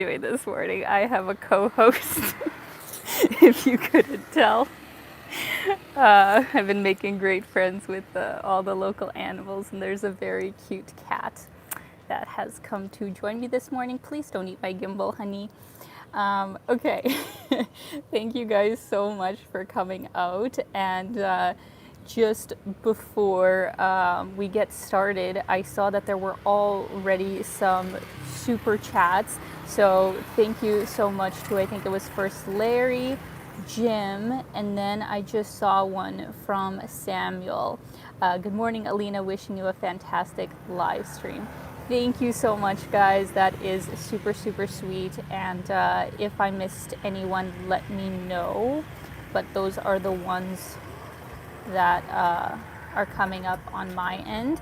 Doing this morning. I have a co-host, if you couldn't tell. I've been making great friends with all the local animals, and there's a very cute cat that has come to join me this morning. Please don't eat my gimbal, honey. Okay, thank you guys so much for coming out. And just before we get started, I saw that there were already some super chats. So thank you so much to, I think it was first Larry, Jim, and then I just saw one from Samuel. Good morning, Alina. Wishing you a fantastic live stream. Thank you so much, guys. That is super, super sweet. And if I missed anyone, let me know. But those are the ones that are coming up on my end.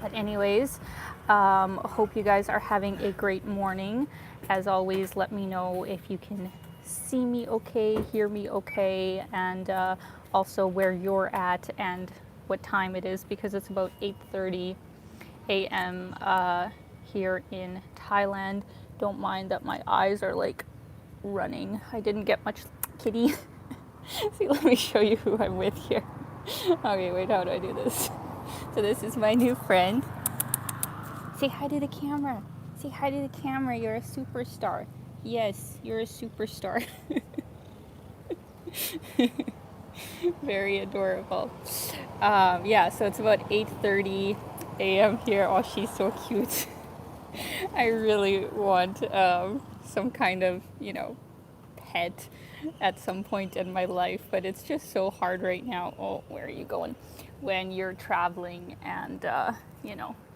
But anyways, hope you guys are having a great morning. As always, let me know if you can see me okay, hear me okay, and also where you're at and what time it is, because it's about 8:30 a.m. Here in Thailand. Don't mind that my eyes are like running. I didn't get much kitty. See, let me show you who I'm with here. Okay, wait, how do I do this? So this is my new friend. Say hi to the camera. Say hi to the camera. You're a superstar. Yes, you're a superstar. Very adorable. Yeah, so it's about 8:30 a.m. here. Oh, she's so cute. I really want some kind of, pet at some point in my life, but it's just so hard right now. Oh, where are you going? When you're traveling and,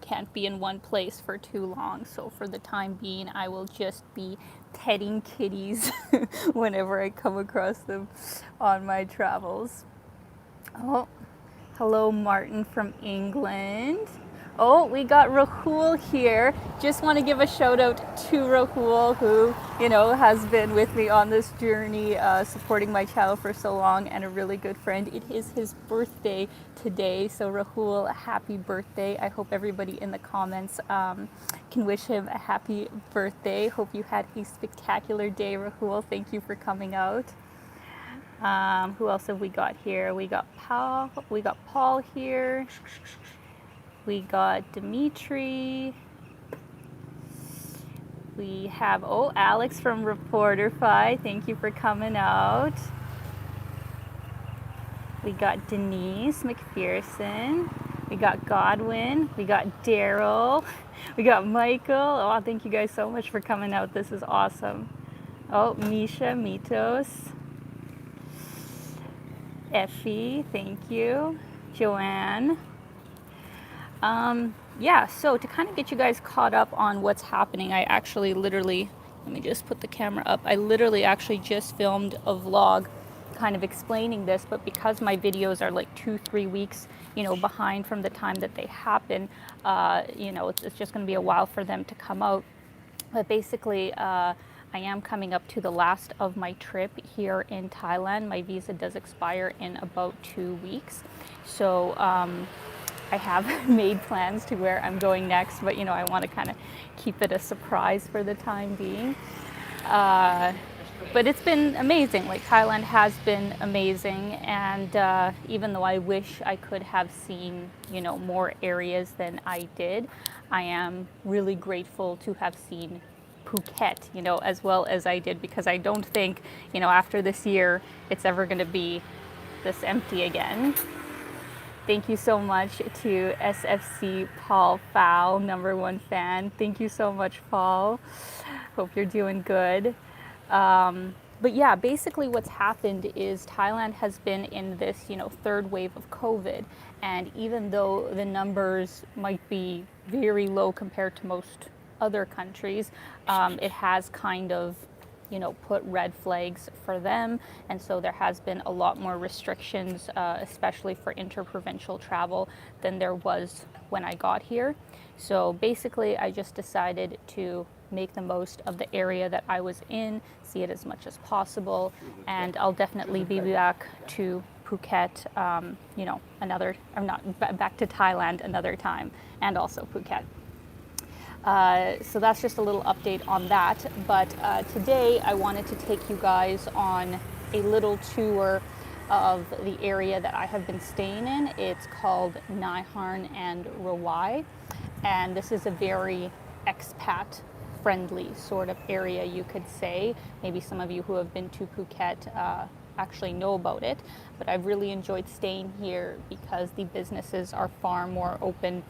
can't be in one place for too long. So for the time being, I will just be petting kitties whenever I come across them on my travels. Oh, hello, Martin from England. Oh, we got Rahul here. Just want to give a shout out to Rahul, who, has been with me on this journey, supporting my channel for so long, and a really good friend. It is his birthday today. So Rahul, happy birthday. I hope everybody in the comments can wish him a happy birthday. Hope you had a spectacular day, Rahul. Thank you for coming out. Who else have we got here? We got Paul here. We got Dimitri. We have, Alex from Reporterfy. Thank you for coming out. We got Denise McPherson. We got Godwin. We got Daryl. We got Michael. Oh, thank you guys so much for coming out. This is awesome. Oh, Misha, Mitos. Effie, thank you. Joanne. Yeah, so to kind of get you guys caught up on what's happening, I actually literally, let me just put the camera up. I literally actually just filmed a vlog kind of explaining this, but because my videos are like 2-3 weeks, behind from the time that they happen, it's just going to be a while for them to come out. But basically, I am coming up to the last of my trip here in Thailand. My visa does expire in about 2 weeks. So I have made plans to where I'm going next, but I want to kind of keep it a surprise for the time being. But it's been amazing. Like, Thailand has been amazing, and even though I wish I could have seen, more areas than I did, I am really grateful to have seen Phuket, as well as I did, because I don't think, after this year, it's ever going to be this empty again. Thank you so much to SFC Paul Fowl, #1 fan. Thank you so much, Paul. Hope you're doing good. But yeah, basically what's happened is Thailand has been in this, third wave of COVID. And even though the numbers might be very low compared to most other countries, it has kind of, put red flags for them. And so there has been a lot more restrictions, especially for interprovincial travel, than there was when I got here. So basically, I just decided to make the most of the area that I was in, see it as much as possible, and I'll definitely be back to Phuket, back to Thailand another time, and also Phuket. So that's just a little update on that. But today I wanted to take you guys on a little tour of the area that I have been staying in. It's called Naiharn and Rawai, and this is a very expat friendly sort of area, you could say. Maybe some of you who have been to Phuket actually know about it, but I've really enjoyed staying here because the businesses are far more open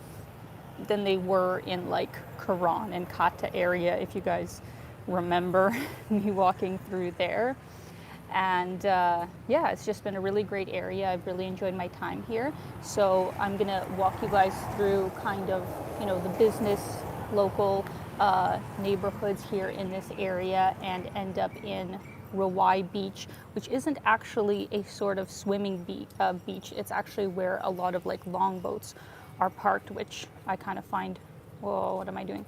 than they were in like Karan and Kata area, if you guys remember me walking through there. And yeah, it's just been a really great area. I've really enjoyed my time here. So I'm gonna walk you guys through kind of, you know, the business, local neighborhoods here in this area, and end up in Rawai Beach, which isn't actually a sort of swimming beach. It's actually where a lot of like longboats are parked, which I kind of find, whoa, what am I doing?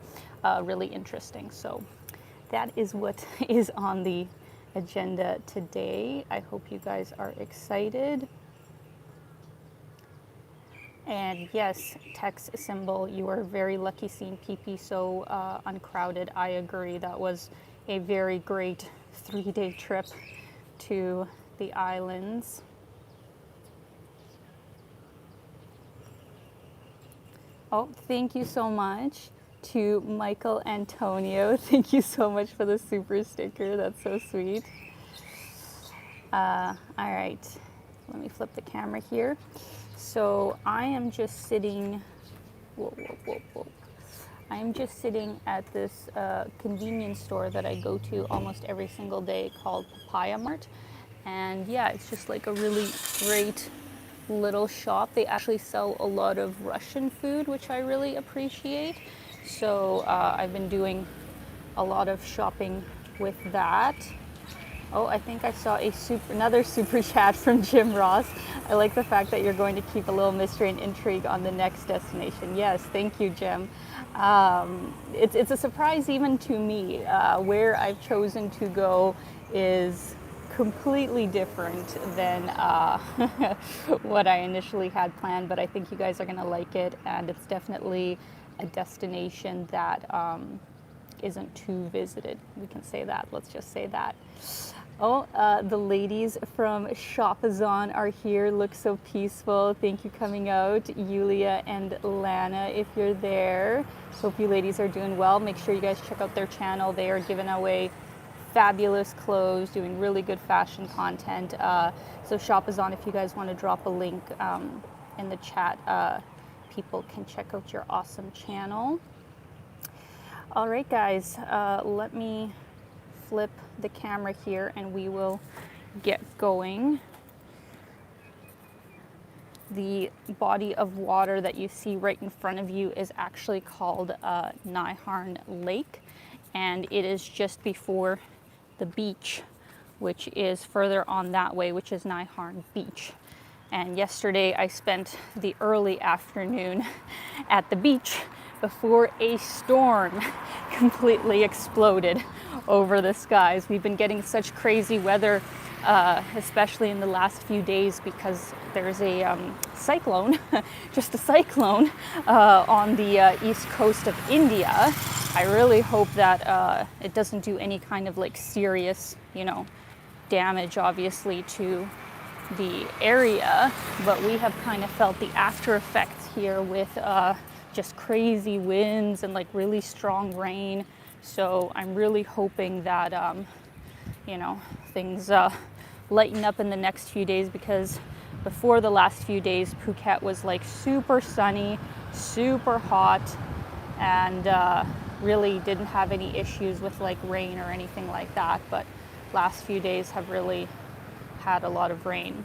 Really interesting. So that is what is on the agenda today. I hope you guys are excited. And yes, text symbol, you are very lucky seeing PP so uncrowded. I agree. That was a very great 3-day trip to the islands. Oh, thank you so much to Michael Antonio. Thank you so much for the super sticker. That's so sweet. All right, let me flip the camera here. So I am just sitting, I am just sitting at this convenience store that I go to almost every single day called Papaya Mart. And yeah, it's just like a really great little shop. They actually sell a lot of Russian food, which I really appreciate. So I've been doing a lot of shopping with that. Oh, I think I saw another super chat from Jim Ross. I like the fact that you're going to keep a little mystery and intrigue on the next destination. Yes, thank you, Jim. It's a surprise even to me. Where I've chosen to go is completely different than what I initially had planned, but I think you guys are going to like it, and it's definitely a destination that isn't too visited. We can say that. Let's just say that. Oh, the ladies from Shopazon are here. Look so peaceful. Thank you coming out, Yulia and Lana, if you're there. Hope you ladies are doing well. Make sure you guys check out their channel. They are giving away fabulous clothes, doing really good fashion content. So Shopazon, if you guys want to drop a link in the chat, people can check out your awesome channel. All right, guys, let me flip the camera here and we will get going. The body of water that you see right in front of you is actually called Naiharn Lake, and it is just before the beach, which is further on that way, which is Naiharn Beach. And yesterday I spent the early afternoon at the beach before a storm completely exploded over the skies. We've been getting such crazy weather, especially in the last few days, because there's a cyclone, just a cyclone, on the east coast of India. I really hope that it doesn't do any kind of like serious, you know, damage, obviously, to the area, but we have kind of felt the after effects here with just crazy winds and like really strong rain. So I'm really hoping that you know, things lighten up in the next few days, because before the last few days Phuket was like super sunny, super hot, and really didn't have any issues with like rain or anything like that. But last few days have really had a lot of rain.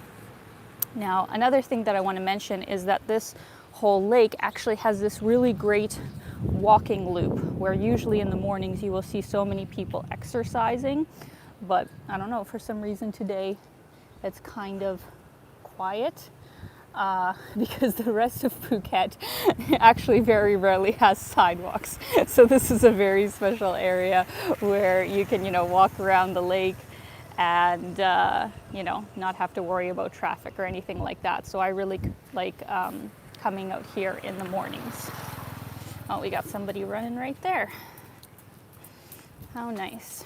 Now, another thing that I want to mention is that this whole lake actually has this really great walking loop, where usually in the mornings you will see so many people exercising, but I don't know, for some reason today it's kind of quiet, because the rest of Phuket actually very rarely has sidewalks. So this is a very special area where you can, you know, walk around the lake and you know, not have to worry about traffic or anything like that. So I really like coming out here in the mornings. Oh, we got somebody running right there. How nice.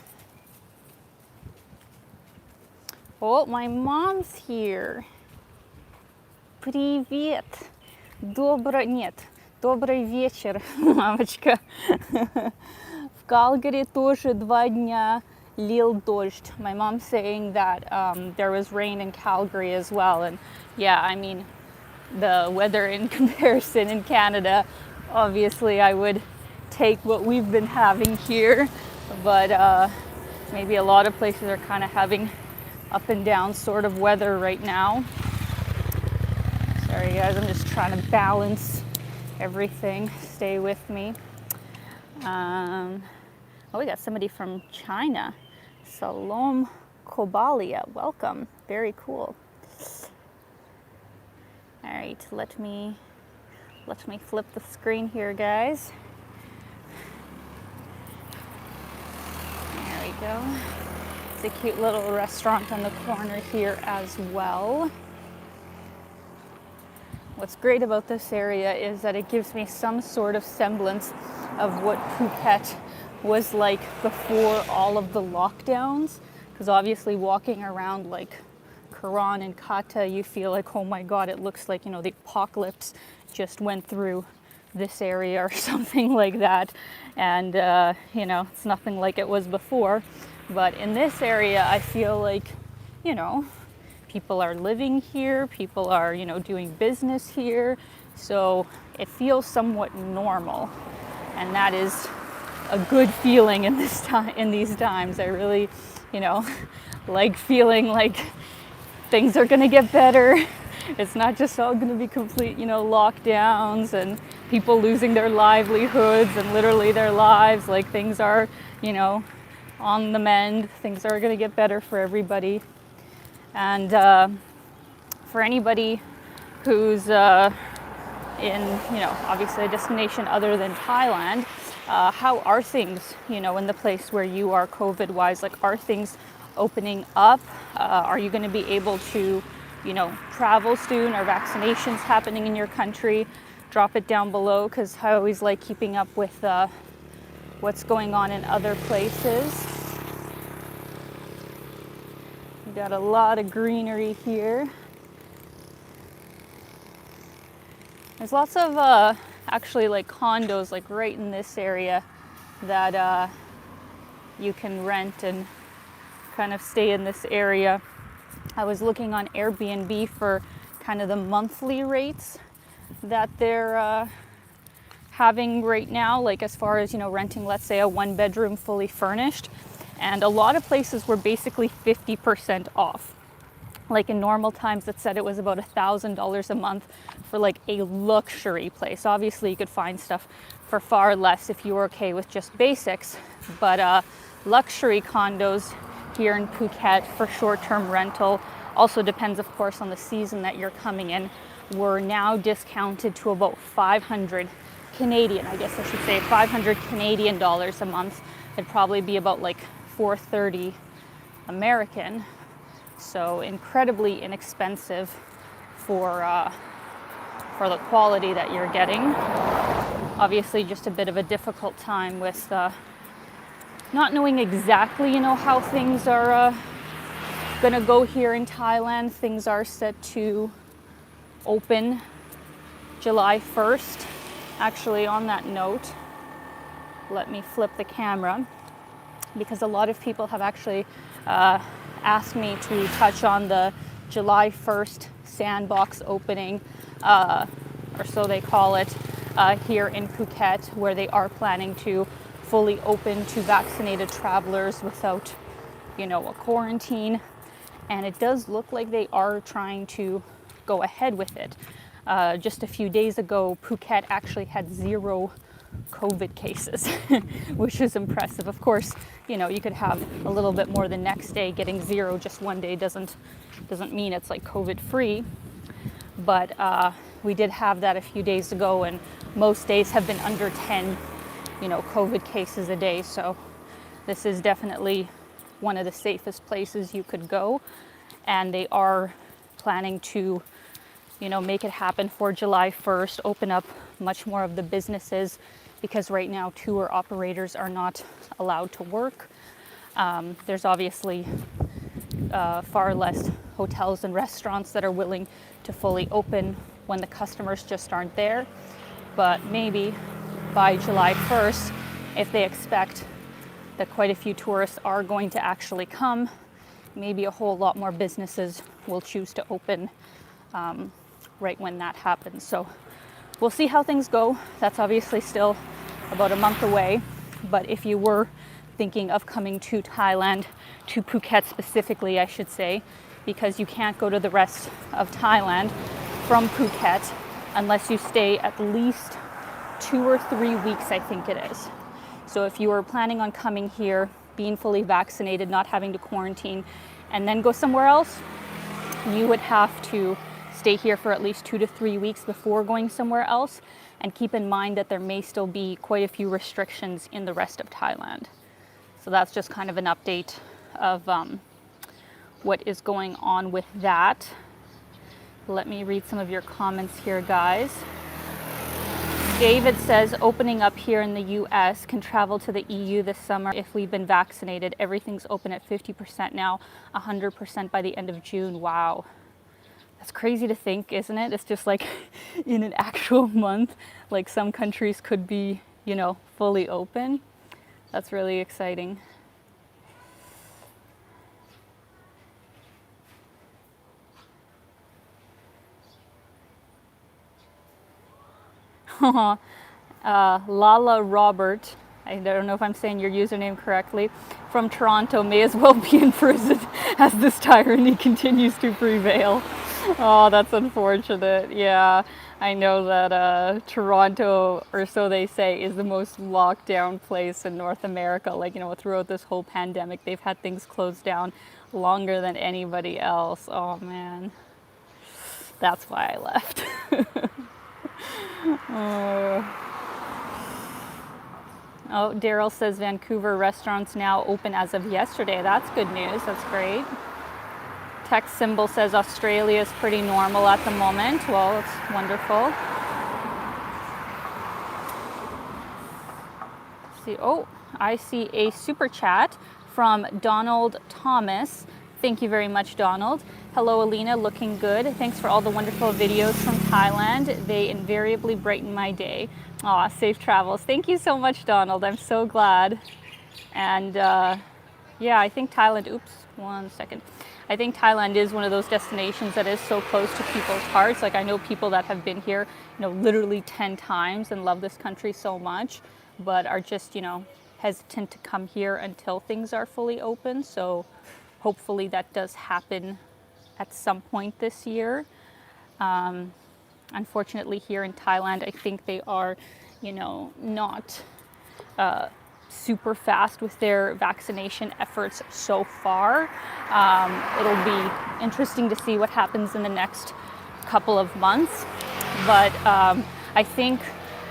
Oh, my mom's here. Привет. Добрый вечер, мамочка. В Калгари тоже 2 дня лил дождь. My mom's saying that there was rain in Calgary as well. And yeah, I mean, the weather in comparison in Canada, obviously I would take what we've been having here. But maybe a lot of places are kind of having up and down sort of weather right now. Sorry guys, I'm just trying to balance everything. Stay with me. Oh, we got somebody from China. Salom Kobalia, welcome. Very cool. All right, let me flip the screen here, guys. There we go. It's a cute little restaurant on the corner here as well. What's great about this area is that it gives me some sort of semblance of what Phuket was like before all of the lockdowns. Because obviously walking around like Karan and Kata, you feel like, oh my God, it looks like, you know, the apocalypse just went through this area or something like that. And, you know, it's nothing like it was before. But in this area, I feel like, you know, people are living here, people are, you know, doing business here. So it feels somewhat normal. And that is a good feeling in this time, in these times. I really, you know, like feeling like things are gonna get better. It's not just all gonna be complete, you know, lockdowns and people losing their livelihoods and literally their lives. Like things are, you know, on the mend. Things are gonna get better for everybody. And for anybody who's in, you know, obviously a destination other than Thailand, how are things, you know, in the place where you are COVID-wise? Like, are things opening up? Are you going to be able to, you know, travel soon? Are vaccinations happening in your country? Drop it down below, because I always like keeping up with what's going on in other places. We got a lot of greenery here. There's lots of actually like condos like right in this area that you can rent and kind of stay in this area. I was looking on Airbnb for kind of the monthly rates that they're having right now, like as far as, you know, renting, let's say a 1-bedroom fully furnished. And a lot of places were basically 50% off. Like in normal times, it said it was about $1,000 a month for like a luxury place. Obviously, you could find stuff for far less if you were okay with just basics. But luxury condos here in Phuket for short-term rental, also depends, of course, on the season that you're coming in, were now discounted to about 500 Canadian, I guess I should say, 500 Canadian dollars a month. It'd probably be about like 430 American. So incredibly inexpensive for the quality that you're getting. Obviously, just a bit of a difficult time with not knowing exactly, you know, how things are gonna go here in Thailand. Things are set to open July 1st. Actually, on that note, let me flip the camera, because a lot of people have actually asked me to touch on the July 1st Sandbox opening, or so they call it, here in Phuket, where they are planning to fully open to vaccinated travelers without, you know, a quarantine. And it does look like they are trying to go ahead with it. Just a few days ago, Phuket actually had 0 COVID cases, which is impressive. Of course, you know, you could have a little bit more the next day. Getting 0 just one day doesn't mean it's like COVID free. But we did have that a few days ago, and most days have been under 10, you know, COVID cases a day. So this is definitely one of the safest places you could go. And they are planning to, you know, make it happen for July 1st, open up much more of the businesses because right now tour operators are not allowed to work. There's obviously far less hotels and restaurants that are willing to fully open when the customers just aren't there. But maybe by July 1st, if they expect that quite a few tourists are going to actually come, maybe a whole lot more businesses will choose to open right when that happens. So we'll see how things go. That's obviously still about a month away. But if you were thinking of coming to Thailand, to Phuket specifically, I should say, because you can't go to the rest of Thailand from Phuket unless you stay at least 2 or 3 weeks, I think it is. So if you were planning on coming here, being fully vaccinated, not having to quarantine, and then go somewhere else, you would have to stay here for at least 2 to 3 weeks before going somewhere else. And keep in mind that there may still be quite a few restrictions in the rest of Thailand. So that's just kind of an update of what is going on with that. Let me read some of your comments here, guys. David says, opening up here in the US, can travel to the EU this summer if we've been vaccinated. Everything's open at 50% now, 100% by the end of June. Wow. That's crazy to think, isn't it? It's just like in an actual month, like some countries could be, you know, fully open. That's really exciting. Lala Robert, I don't know if I'm saying your username correctly, from Toronto, may as well be in prison as this tyranny continues to prevail. Oh, that's unfortunate. Yeah, I know that Toronto, or so they say, is the most locked down place in North America. Like, you know, throughout this whole pandemic, they've had things closed down longer than anybody else. Oh, man. That's why I left. Oh, Daryl says Vancouver restaurants now open as of yesterday. That's good news. That's great. Text symbol says Australia is pretty normal at the moment. Well, it's wonderful. See, oh, I see a super chat from Donald Thomas. Thank you very much, Donald. Hello, Alina, looking good. Thanks for all the wonderful videos from Thailand. They invariably brighten my day. Aw, safe travels. Thank you so much, Donald. I'm so glad. And yeah, I think Thailand, oops, 1 second. I think Thailand is one of those destinations that is so close to people's hearts. Like, I know people that have been here, you know, literally 10 times and love this country so much, but are just, you know, hesitant to come here until things are fully open. So hopefully that does happen at some point this year. Unfortunately, here in Thailand, I think they are, you know, not super fast with their vaccination efforts so far. It'll be interesting to see what happens in the next couple of months. But I think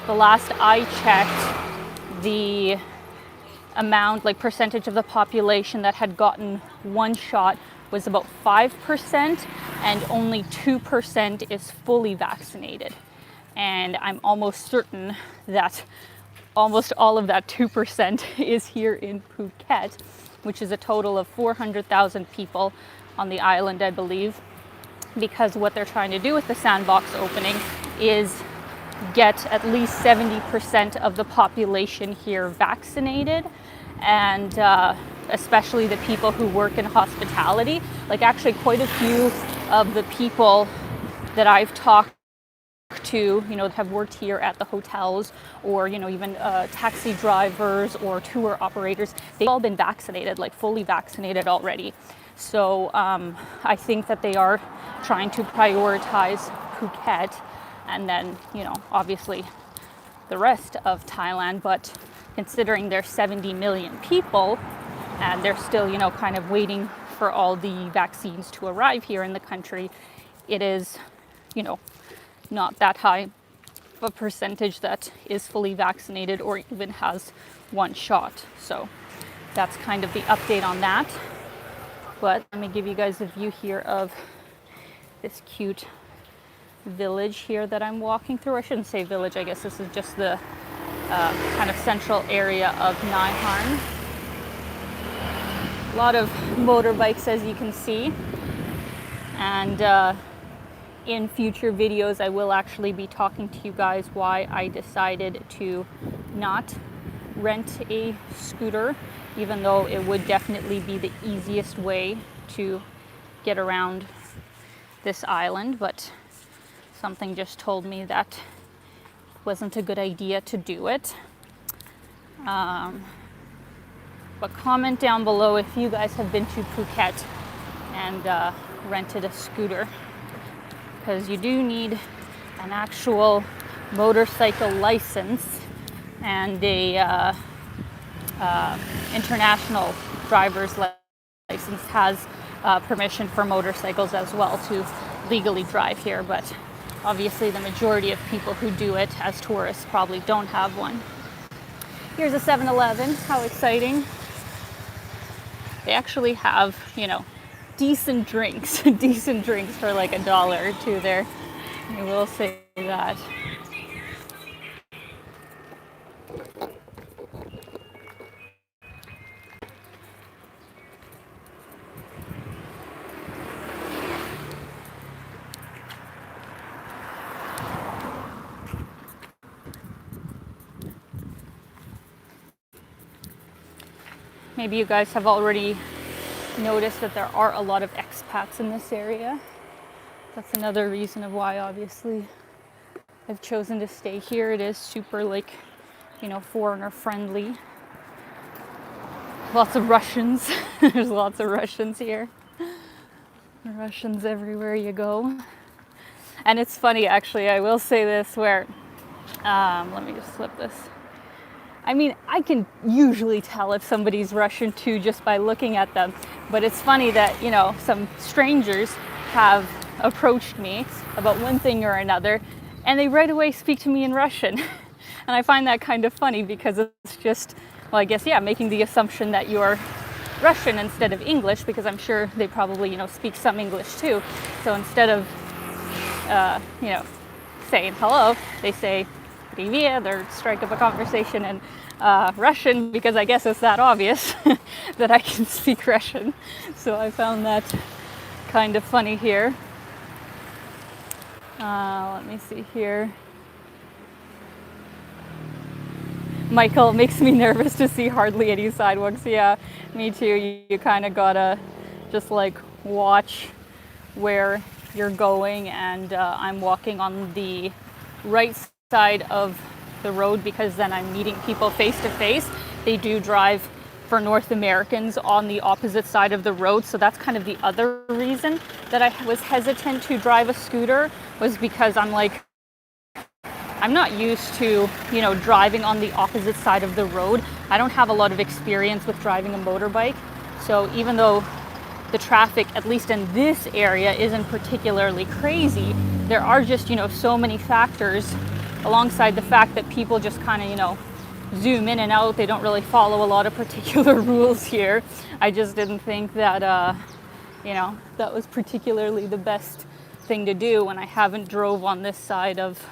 the last I checked, the amount, like percentage of the population that had gotten one shot was about 5%, and only 2% is fully vaccinated. And I'm almost certain that almost all of that 2% is here in Phuket, which is a total of 400,000 people on the island, I believe, because what they're trying to do with the Sandbox opening is get at least 70% of the population here vaccinated, and especially the people who work in hospitality. Like, actually quite a few of the people that I've talked to, you know, have worked here at the hotels, or, you know, even taxi drivers or tour operators, they've all been vaccinated, like fully vaccinated already. So I think that they are trying to prioritize Phuket, and then, you know, obviously the rest of Thailand. But considering there's 70 million people, and they're still, you know, kind of waiting for all the vaccines to arrive here in the country, it is, you know, not that high of a percentage that is fully vaccinated or even has one shot. So that's kind of the update on that. But let me give you guys a view here of this cute village here that I'm walking through. I shouldn't say village, I guess this is just the kind of central area of Naiharn. A lot of motorbikes, as you can see, and in future videos I will actually be talking to you guys why I decided to not rent a scooter, even though it would definitely be the easiest way to get around this island, but something just told me that wasn't a good idea to do it. But comment down below if you guys have been to Phuket and rented a scooter, because you do need an actual motorcycle license and a international driver's license has permission for motorcycles as well to legally drive here, but obviously the majority of people who do it as tourists probably don't have one. Here's a 7-Eleven. How exciting. They actually have, you know, decent drinks for like $1 or $2 there. I will say that. Maybe you guys have already noticed that there are a lot of expats in this area. That's another reason of why, obviously, I've chosen to stay here. It is super, like, you know, foreigner friendly. Lots of Russians. There's lots of Russians here. Russians everywhere you go. And it's funny, actually, I will say this, where, let me just flip this. I mean, I can usually tell if somebody's Russian too just by looking at them. But it's funny that, you know, some strangers have approached me about one thing or another, and they right away speak to me in Russian. And I find that kind of funny because it's just, well, I guess, yeah, making the assumption that you're Russian instead of English, because I'm sure they probably, you know, speak some English too. So instead of, you know, saying hello, they say Привет, or strike up a conversation in Russian, because I guess it's that obvious that I can speak Russian. So I found that kind of funny here. Let me see here. Michael, makes me nervous to see hardly any sidewalks. Yeah, me too. You kind of gotta just like watch where you're going, and I'm walking on the right side of the road because then I'm meeting people face to face. They do drive for North Americans on the opposite side of the road, so that's kind of the other reason that I was hesitant to drive a scooter, was because I'm like, I'm not used to, you know, driving on the opposite side of the road. I don't have a lot of experience with driving a motorbike, so even though the traffic, at least in this area, isn't particularly crazy, there are just, you know, so many factors, alongside the fact that people just kind of, you know, zoom in and out. They don't really follow a lot of particular rules here. I just didn't think that, you know, that was particularly the best thing to do when I haven't drove on this side of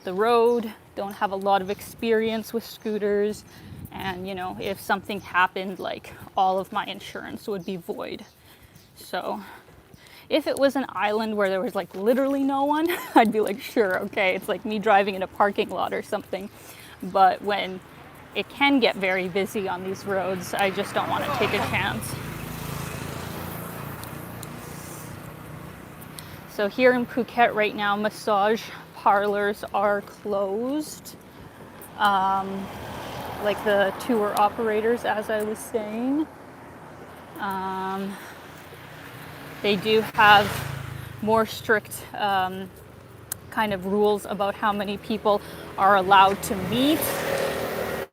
the road, don't have a lot of experience with scooters, and, you know, if something happened, like, all of my insurance would be void. So if it was an island where there was like literally no one, I'd be like, sure, okay, it's like me driving in a parking lot or something. But when it can get very busy on these roads, I just don't want to take a chance. So here in Phuket right now, massage parlors are closed. Like the tour operators, as I was saying. They do have more strict kind of rules about how many people are allowed to meet.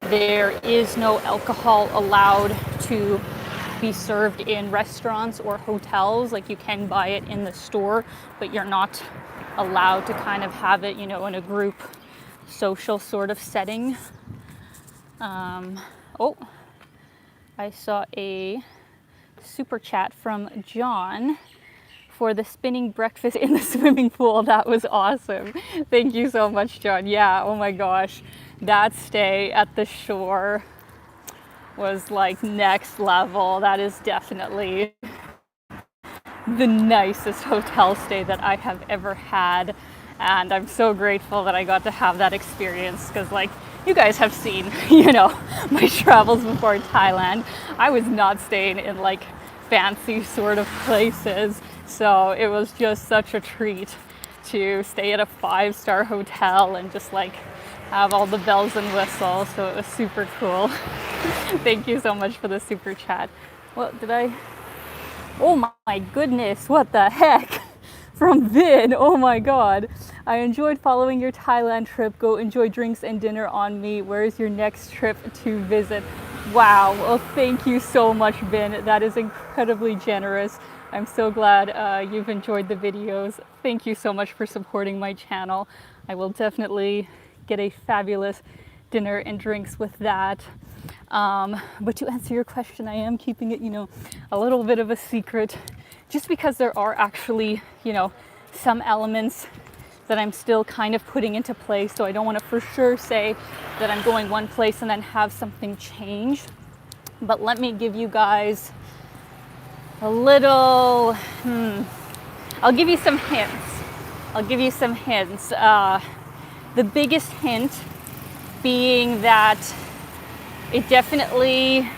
There is no alcohol allowed to be served in restaurants or hotels. Like, you can buy it in the store, but you're not allowed to kind of have it, you know, in a group social sort of setting. Oh, I saw a super chat from John for the spinning breakfast in the swimming pool. That was awesome. Thank you so much, John. Yeah, oh my gosh. that stay at the shore was like next level. That is definitely the nicest hotel stay that I have ever had. And I'm so grateful that I got to have that experience because, like, you guys have seen, you know, my travels before Thailand. I was not staying in like fancy sort of places. So it was just such a treat to stay at a 5-star hotel and just like have all the bells and whistles. So it was super cool. Thank you so much for the super chat. What did I? Oh my goodness, what the heck? From Vin, oh my god. I enjoyed following your Thailand trip. Go enjoy drinks and dinner on me. Where is your next trip to visit? Wow, well, thank you so much, Vin. That is incredibly generous. I'm so glad you've enjoyed the videos. Thank you so much for supporting my channel. I will definitely get a fabulous dinner and drinks with that. But to answer your question, I am keeping it, you know, a little bit of a secret, just because there are actually, you know, some elements that I'm still kind of putting into place. So I don't want to for sure say that I'm going one place and then have something change. But let me give you guys a little, I'll give you some hints. The biggest hint being that it definitely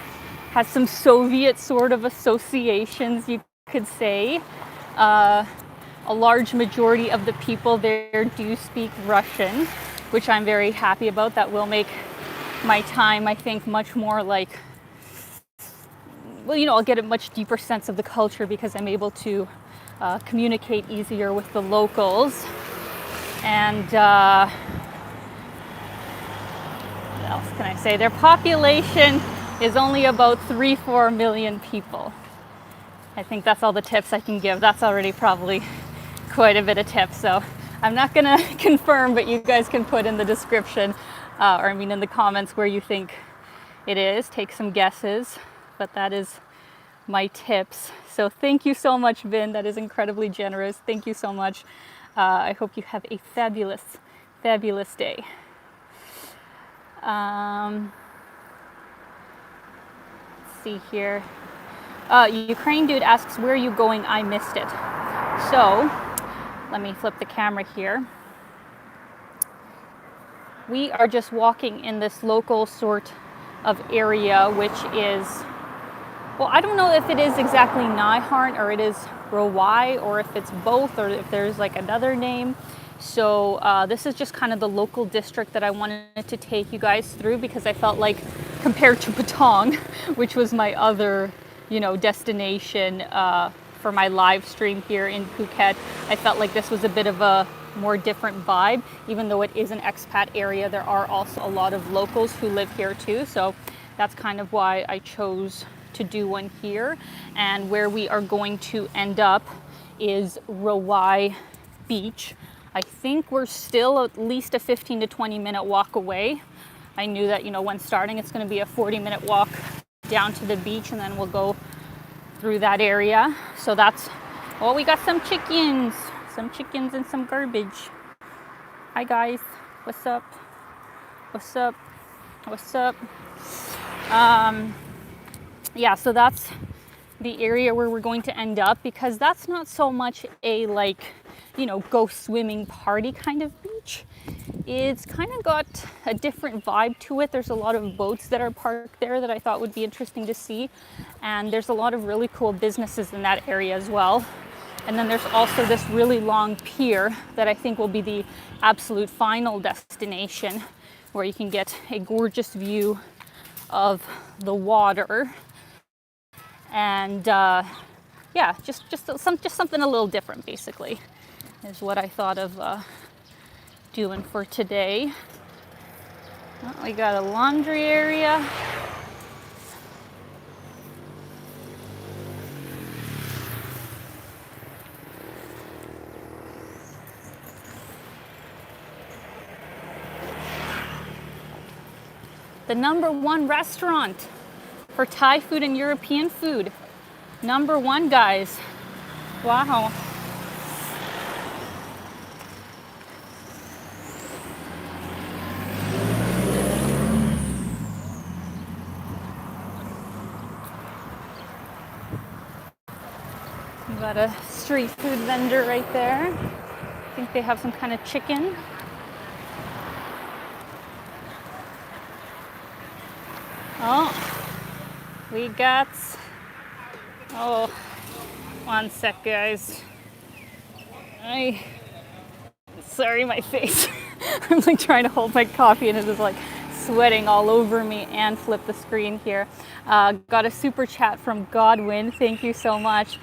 has some Soviet sort of associations, you could say. A large majority of the people there do speak Russian, which I'm very happy about. That will make my time, I think, much more like, well, you know, I'll get a much deeper sense of the culture because I'm able to communicate easier with the locals. And what else can I say? Their population is only about 3-4 million people. I think that's all the tips I can give. That's already probably quite a bit of tips. So I'm not gonna confirm, but you guys can put in the description, or I mean in the comments where you think it is. Take some guesses, but that is my tips. So thank you so much, Vin. That is incredibly generous. Thank you so much. I hope you have a fabulous, fabulous day. Let's see here. Ukraine dude asks, where are you going? I missed it. So let me flip the camera here. We are just walking in this local sort of area, which is, well, I don't know if it is exactly Naiharn or it is Rawai, or if it's both, or if there's like another name. So this is just kind of the local district that I wanted to take you guys through, because I felt like, compared to Patong, which was my other, you know, destination for my live stream here in Phuket, I felt like this was a bit of a more different vibe. Even though it is an expat area, there are also a lot of locals who live here too. So that's kind of why I chose to do one here. And where we are going to end up is Rawai Beach. I think we're still at least a 15 to 20 minute walk away. I knew that, you know, when starting, it's going to be a 40-minute walk down to the beach, and then we'll go through that area. So that's, oh, we got some chickens and some garbage. Hi guys, what's up? What's up? What's up? Yeah, so that's the area where we're going to end up, because that's not so much a, like, you know, go swimming party kind of beach. It's kind of got a different vibe to it. There's a lot of boats that are parked there that I thought would be interesting to see. And there's a lot of really cool businesses in that area as well. And then there's also this really long pier that I think will be the absolute final destination, where you can get a gorgeous view of the water. And yeah, just something a little different, basically, is what I thought of doing for today. Well, we got a laundry area. The #1 restaurant for Thai food and European food. #1, guys. Wow. We got a street food vendor right there. I think they have some kind of chicken. Oh, we got, oh, one sec, guys. Sorry, my face. I'm like trying to hold my coffee and it is like sweating all over me and flip the screen here. Got a super chat from Godwin. Thank you so much.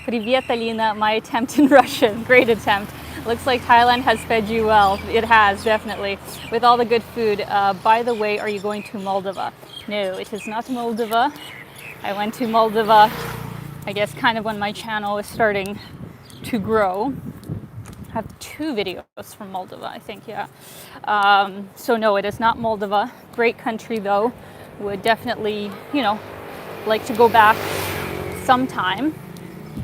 Привет, Alina. My attempt in Russian. Great attempt. Looks like Thailand has fed you well. It has, definitely. With all the good food. By the way, are you going to Moldova? No, it is not Moldova. I went to Moldova, I guess, kind of when my channel is starting to grow. I have 2 videos from Moldova, I think, yeah. So no, it is not Moldova. Great country, though. Would definitely, like to go back sometime.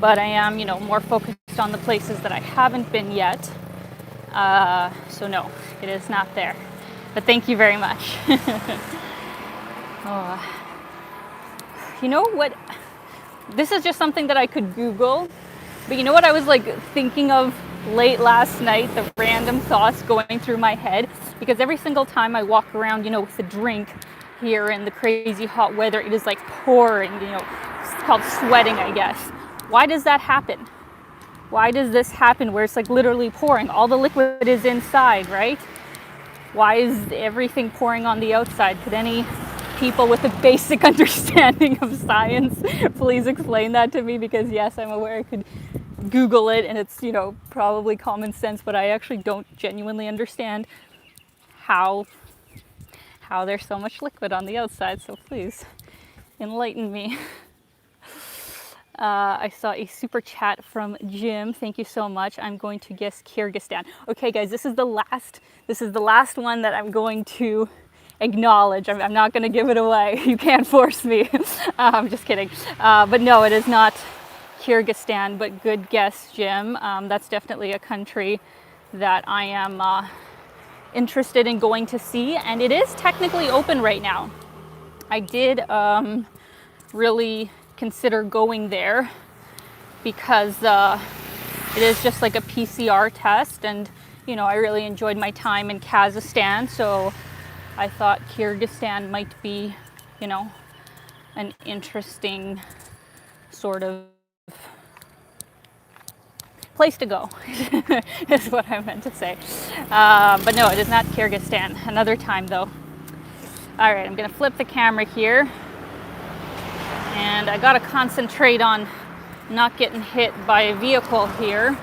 But I am, more focused on the places that I haven't been yet. So no, it is not there. But thank you very much. Oh. You know what? This is just something that I could Google. But you know what I was like thinking of late last night? The random thoughts going through my head. Because every single time I walk around, with a drink here in the crazy hot weather, it is like pouring, it's called sweating, I guess. Why does that happen? Why does this happen where it's like literally pouring? All the liquid is inside, right? Why is everything pouring on the outside? Could any people with a basic understanding of science please explain that to me? Because yes, I'm aware I could Google it and it's, probably common sense, but I actually don't genuinely understand how there's so much liquid on the outside. So please enlighten me. I saw a super chat from Jim. Thank you so much. I'm going to guess Kyrgyzstan. Okay, guys, this is the last one that I'm going to acknowledge. I'm not going to give it away. You can't force me. I'm just kidding. But no, it is not Kyrgyzstan, but good guess, Jim. That's definitely a country that I am interested in going to see, and it is technically open right now. I did really consider going there because it is just like a PCR test, and I really enjoyed my time in Kazakhstan, so I thought Kyrgyzstan might be an interesting sort of place to go is what I meant to say. But no, it is not Kyrgyzstan. Another time though. All right, I'm gonna flip the camera here. And I gotta concentrate on not getting hit by a vehicle here,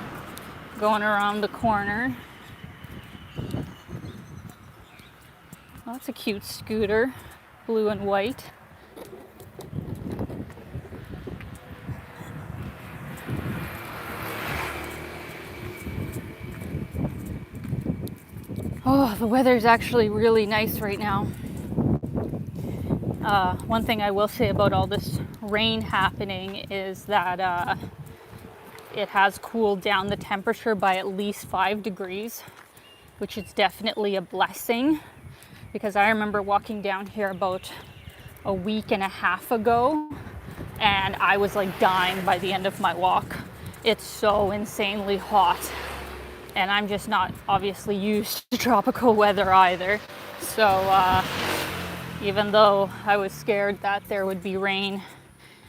going around the corner. Oh, that's a cute scooter, blue and white. Oh, the weather's actually really nice right now. One thing I will say about all this rain happening is that it has cooled down the temperature by at least 5 degrees, which is definitely a blessing, because I remember walking down here about a week and a half ago and I was like dying by the end of my walk. It's so insanely hot, and I'm just not obviously used to tropical weather either. So even though I was scared that there would be rain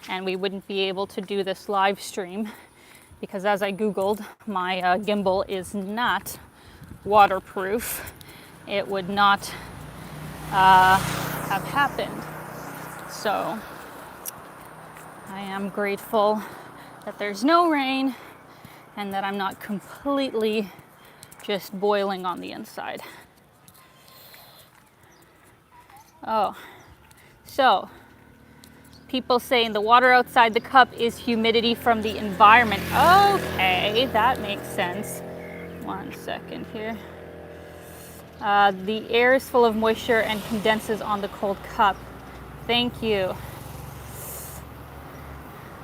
and we wouldn't be able to do this live stream, because as I Googled, my gimbal is not waterproof, it would not have happened. So I am grateful that there's no rain and that I'm not completely just boiling on the inside. Oh, so people saying the water outside the cup is humidity from the environment. Okay, that makes sense. 1 second here. The air is full of moisture and condenses on the cold cup. Thank you.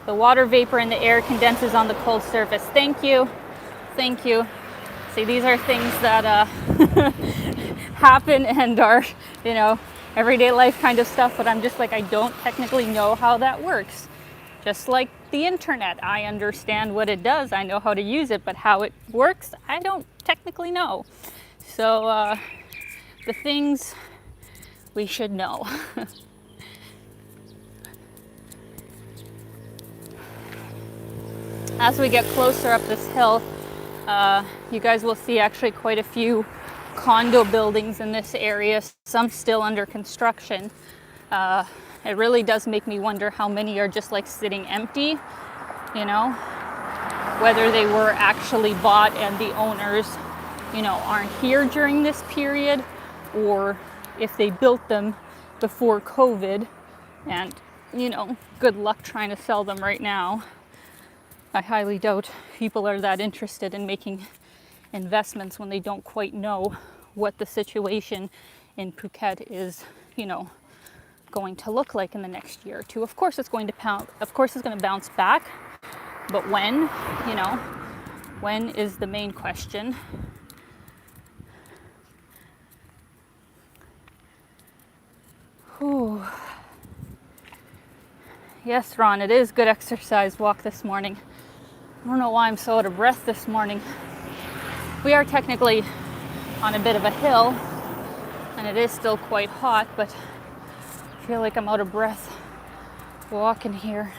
The water vapor in the air condenses on the cold surface. Thank you. Thank you. See, these are things that happen and are, everyday life kind of stuff, but I'm just like, I don't technically know how that works. Just like the internet. I understand what it does. I know how to use it, but how it works, I don't technically know. So the things we should know. As we get closer up this hill, you guys will see actually quite a few condo buildings in this area, some still under construction. It really does make me wonder how many are just like sitting empty, you know, whether they were actually bought and the owners, you know, aren't here during this period, or if they built them before COVID and, you know, good luck trying to sell them right now. I highly doubt people are that interested in making investments when they don't quite know what the situation in Phuket is, you know, going to look like in the next year or two. Of course it's going to bounce back, but when, you know, when is the main question. Whew. Yes, Ron, it is good exercise walk this morning. I don't know why I'm so out of breath this morning. We are technically on a bit of a hill, and it is still quite hot, but I feel like I'm out of breath walking here.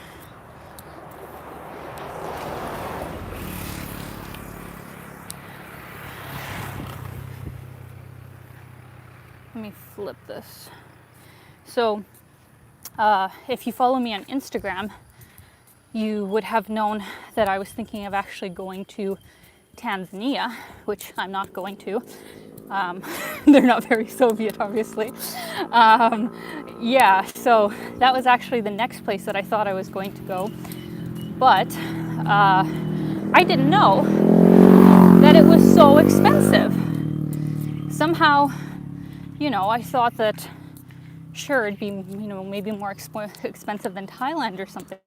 Let me flip this. So, if you follow me on Instagram, you would have known that I was thinking of actually going to Tanzania, which I'm not going to. They're not very Soviet, obviously. Yeah, so that was actually the next place that I thought I was going to go. But I didn't know that it was so expensive. Somehow, you know, I thought that, sure, it'd be, you know, maybe more expensive than Thailand or something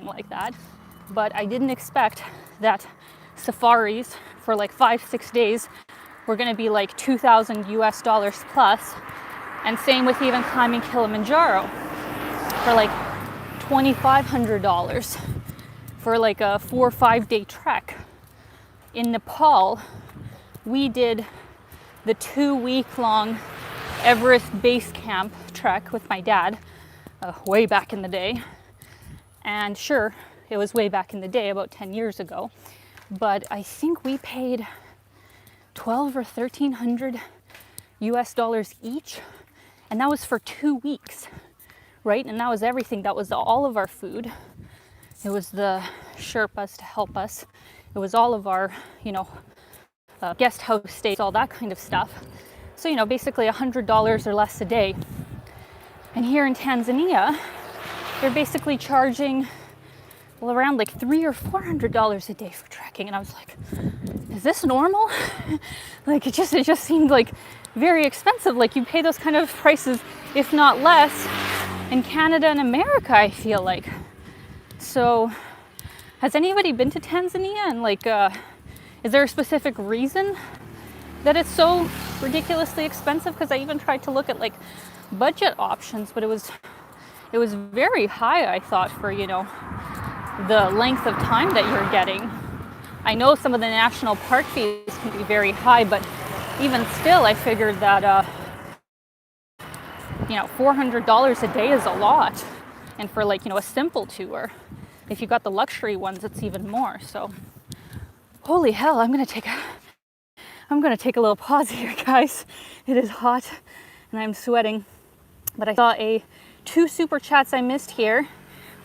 like that. But I didn't expect that safaris for like 5-6 days were going to be like $2,000 plus, and same with even climbing Kilimanjaro for like $2,500 for like a 4 or 5 day trek. In Nepal, we did the 2-week-long Everest base camp trek with my dad way back in the day. And sure, it was way back in the day, about 10 years ago, but I think we paid $1,200 or $1,300 each, and that was for 2 weeks, right? And that was everything. That was all of our food. It was the Sherpas to help us. It was all of our, you know, guest house stays, all that kind of stuff. So, you know, basically $100 or less a day. And here in Tanzania, they're basically charging, well, around like $300 or $400 a day for trekking. And I was like, is this normal? Like, it just seemed like very expensive. Like, you pay those kind of prices, if not less, in Canada and America, I feel like. So, has anybody been to Tanzania? And like, is there a specific reason that it's so ridiculously expensive? Because I even tried to look at like budget options, but it was very high, I thought, for, you know, the length of time that you're getting. I know some of the national park fees can be very high, but even still, I figured that, you know, $400 a day is a lot. And for like, you know, a simple tour, if you got the luxury ones, it's even more. So, holy hell, I'm gonna take a little pause here, guys. It is hot and I'm sweating. But I saw 2 super chats I missed here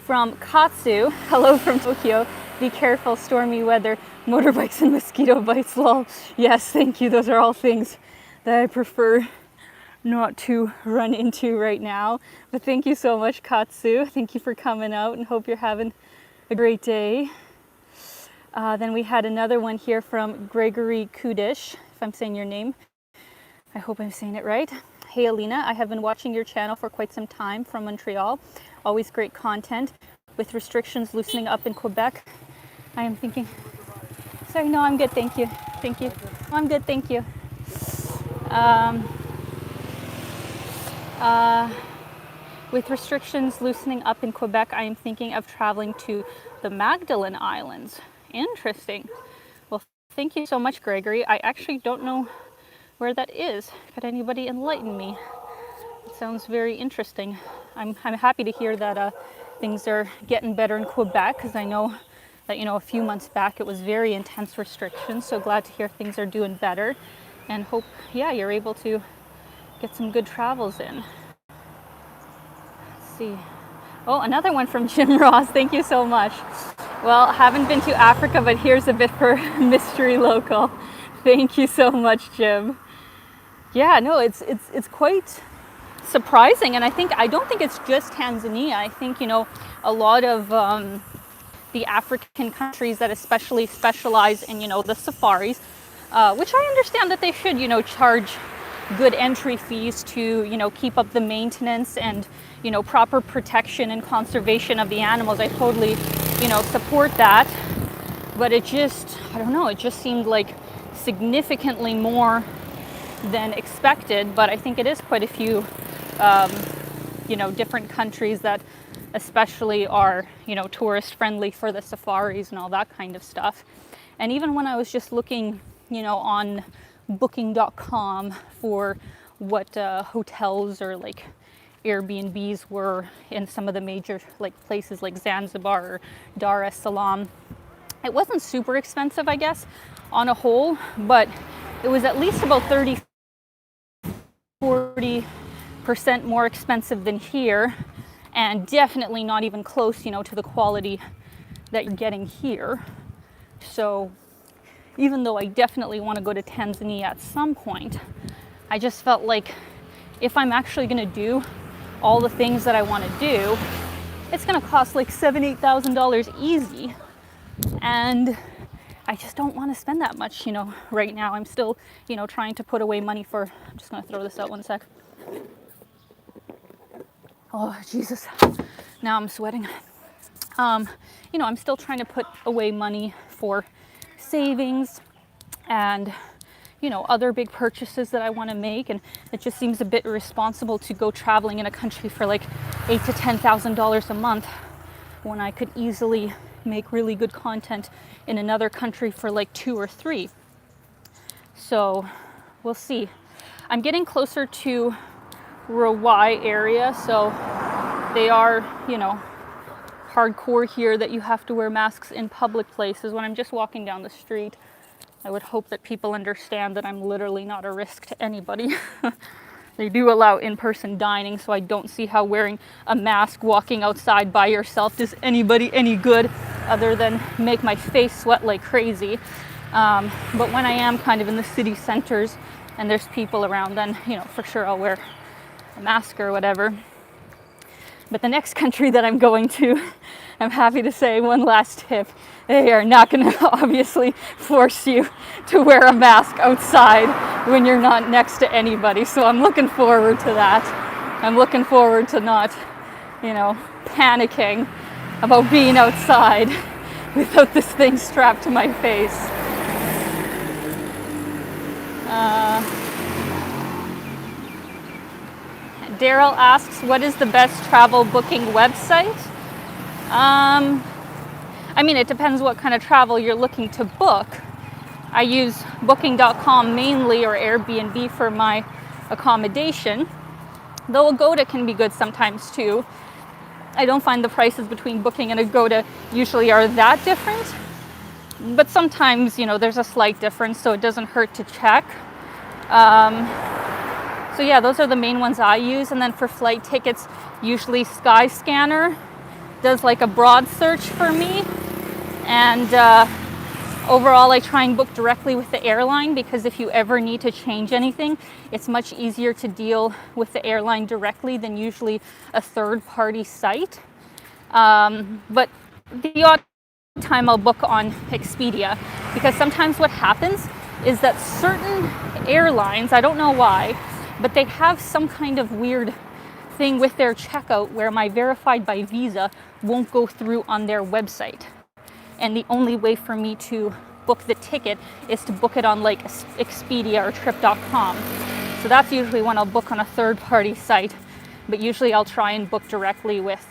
from Katsu. Hello from Tokyo. Be careful, stormy weather, motorbikes and mosquito bites, lol. Yes, thank you. Those are all things that I prefer not to run into right now. But thank you so much, Katsu. Thank you for coming out, and hope you're having a great day. Then we had another one here from Gregory Kudish, if I'm saying your name. I hope I'm saying it right. Hey Alina, I have been watching your channel for quite some time from Montreal. Always great content. With restrictions loosening up in Quebec, I am thinking... Sorry, no, I'm good, thank you. Thank you. I'm good, thank you. With restrictions loosening up in Quebec, I am thinking of traveling to the Magdalen Islands. Interesting. Well, thank you so much, Gregory. I actually don't know where that is. Could anybody enlighten me? It sounds very interesting. I'm happy to hear that things are getting better in Quebec, because I know that, a few months back it was very intense restrictions. So glad to hear things are doing better, and hope, you're able to get some good travels in. Let's see. Oh, another one from Jim Ross. Thank you so much. Well, haven't been to Africa, but here's a bit for mystery local. Thank you so much, Jim. Yeah, no, it's quite surprising, and I don't think it's just Tanzania. I think, a lot of the African countries that especially specialize in, the safaris, which I understand that they should, charge good entry fees to, keep up the maintenance and, proper protection and conservation of the animals. I totally, support that. But it just, I don't know, it just seemed like significantly more than expected. But I think it is quite a few, different countries that especially are, tourist friendly for the safaris and all that kind of stuff. And even when I was just looking, on booking.com for what hotels or like Airbnbs were in some of the major places like Zanzibar or Dar es Salaam, it wasn't super expensive, I guess, on a whole, but it was at least about 30-40% more expensive than here, and definitely not even close, to the quality that you're getting here. So even though I definitely want to go to Tanzania at some point, I just felt like if I'm actually going to do all the things that I want to do, it's going to cost like $7,000-8,000 easy. And I just don't want to spend that much, right now. I'm still, trying to put away money for, I'm just going to throw this out one sec. Oh, Jesus. Now I'm sweating. I'm still trying to put away money for savings and, other big purchases that I want to make. And it just seems a bit irresponsible to go traveling in a country for like $8,000 to $10,000 a month when I could easily make really good content in another country for like 2 or 3. So we'll see. I'm getting closer to Rawai area, so they are, hardcore here that you have to wear masks in public places. When I'm just walking down the street, I would hope that people understand that I'm literally not a risk to anybody. They do allow in-person dining, so I don't see how wearing a mask walking outside by yourself does anybody any good other than make my face sweat like crazy. But when I am kind of in the city centers and there's people around, then, for sure I'll wear a mask or whatever. But the next country that I'm going to, I'm happy to say, one last tip, they are not going to obviously force you to wear a mask outside when you're not next to anybody. So I'm looking forward to that. I'm looking forward to not, panicking about being outside without this thing strapped to my face. Daryl asks, what is the best travel booking website? It depends what kind of travel you're looking to book. I use booking.com mainly, or Airbnb, for my accommodation, though Agoda can be good sometimes too. I don't find the prices between Booking and Agoda usually are that different, but sometimes, there's a slight difference, so it doesn't hurt to check. So yeah, those are the main ones I use. And then for flight tickets, usually Skyscanner does like a broad search for me. And overall, I try and book directly with the airline, because if you ever need to change anything, it's much easier to deal with the airline directly than usually a third-party site. But the odd time I'll book on Expedia, because sometimes what happens is that certain airlines, I don't know why, but they have some kind of weird thing with their checkout where my verified by Visa won't go through on their website. And the only way for me to book the ticket is to book it on like Expedia or Trip.com. So that's usually when I'll book on a third-party site. but usually I'll try and book directly with,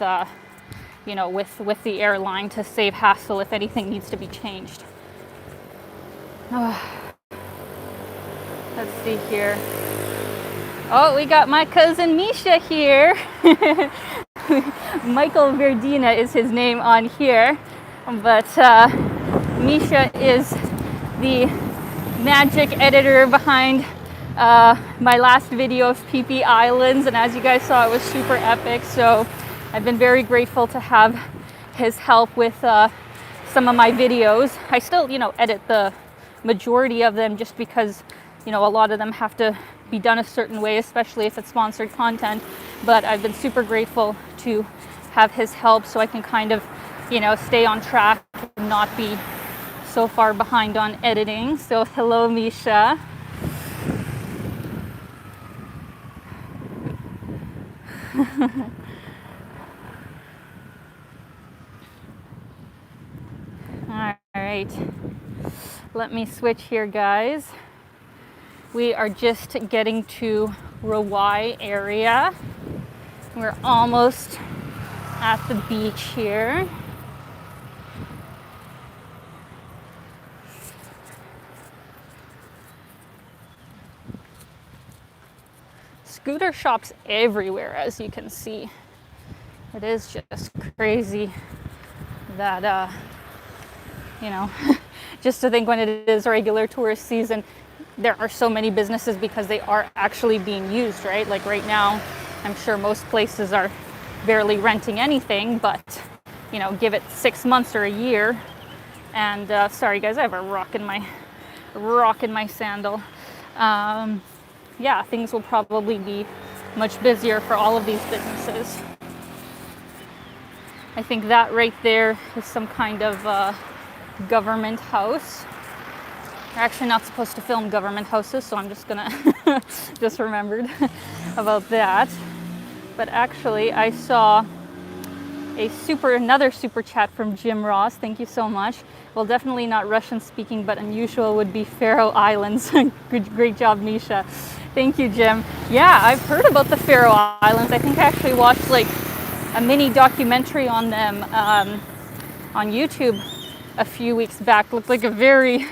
you know, with the airline to save hassle if anything needs to be changed. Let's see here. Oh, we got my cousin Misha here. Michael Verdina is his name on here, but Misha is the magic editor behind my last video of PP Islands, and as you guys saw, it was super epic. So I've been very grateful to have his help with some of my videos. I still, you know, edit the majority of them just because, you know, a lot of them have to be done a certain way, especially if it's sponsored content. But I've been super grateful to have his help so I can kind of, you know, stay on track and not be so far behind on editing. So hello, Misha. All right, let me switch here, guys. We are just getting to Rawai area. We're almost at the beach here. Scooter shops everywhere, as you can see. It is just crazy that, you know, just to think when it is regular tourist season, there are so many businesses because they are actually being used, right? Like right now, I'm sure most places are barely renting anything, but, you know, give it 6 months or a year. And sorry guys, I have a rock in my sandal. Yeah, things will probably be much busier for all of these businesses. I think that right there is some kind of government house. We're actually not supposed to film government houses, so I'm just gonna just remembered about that. But actually, I saw another super chat from Jim Ross. Thank you so much. Well, definitely not Russian speaking, but unusual would be Faroe Islands. Great job, Misha. Thank you, Jim. Yeah, I've heard about the Faroe Islands. I think I actually watched like a mini documentary on them on YouTube a few weeks back. Looked like a very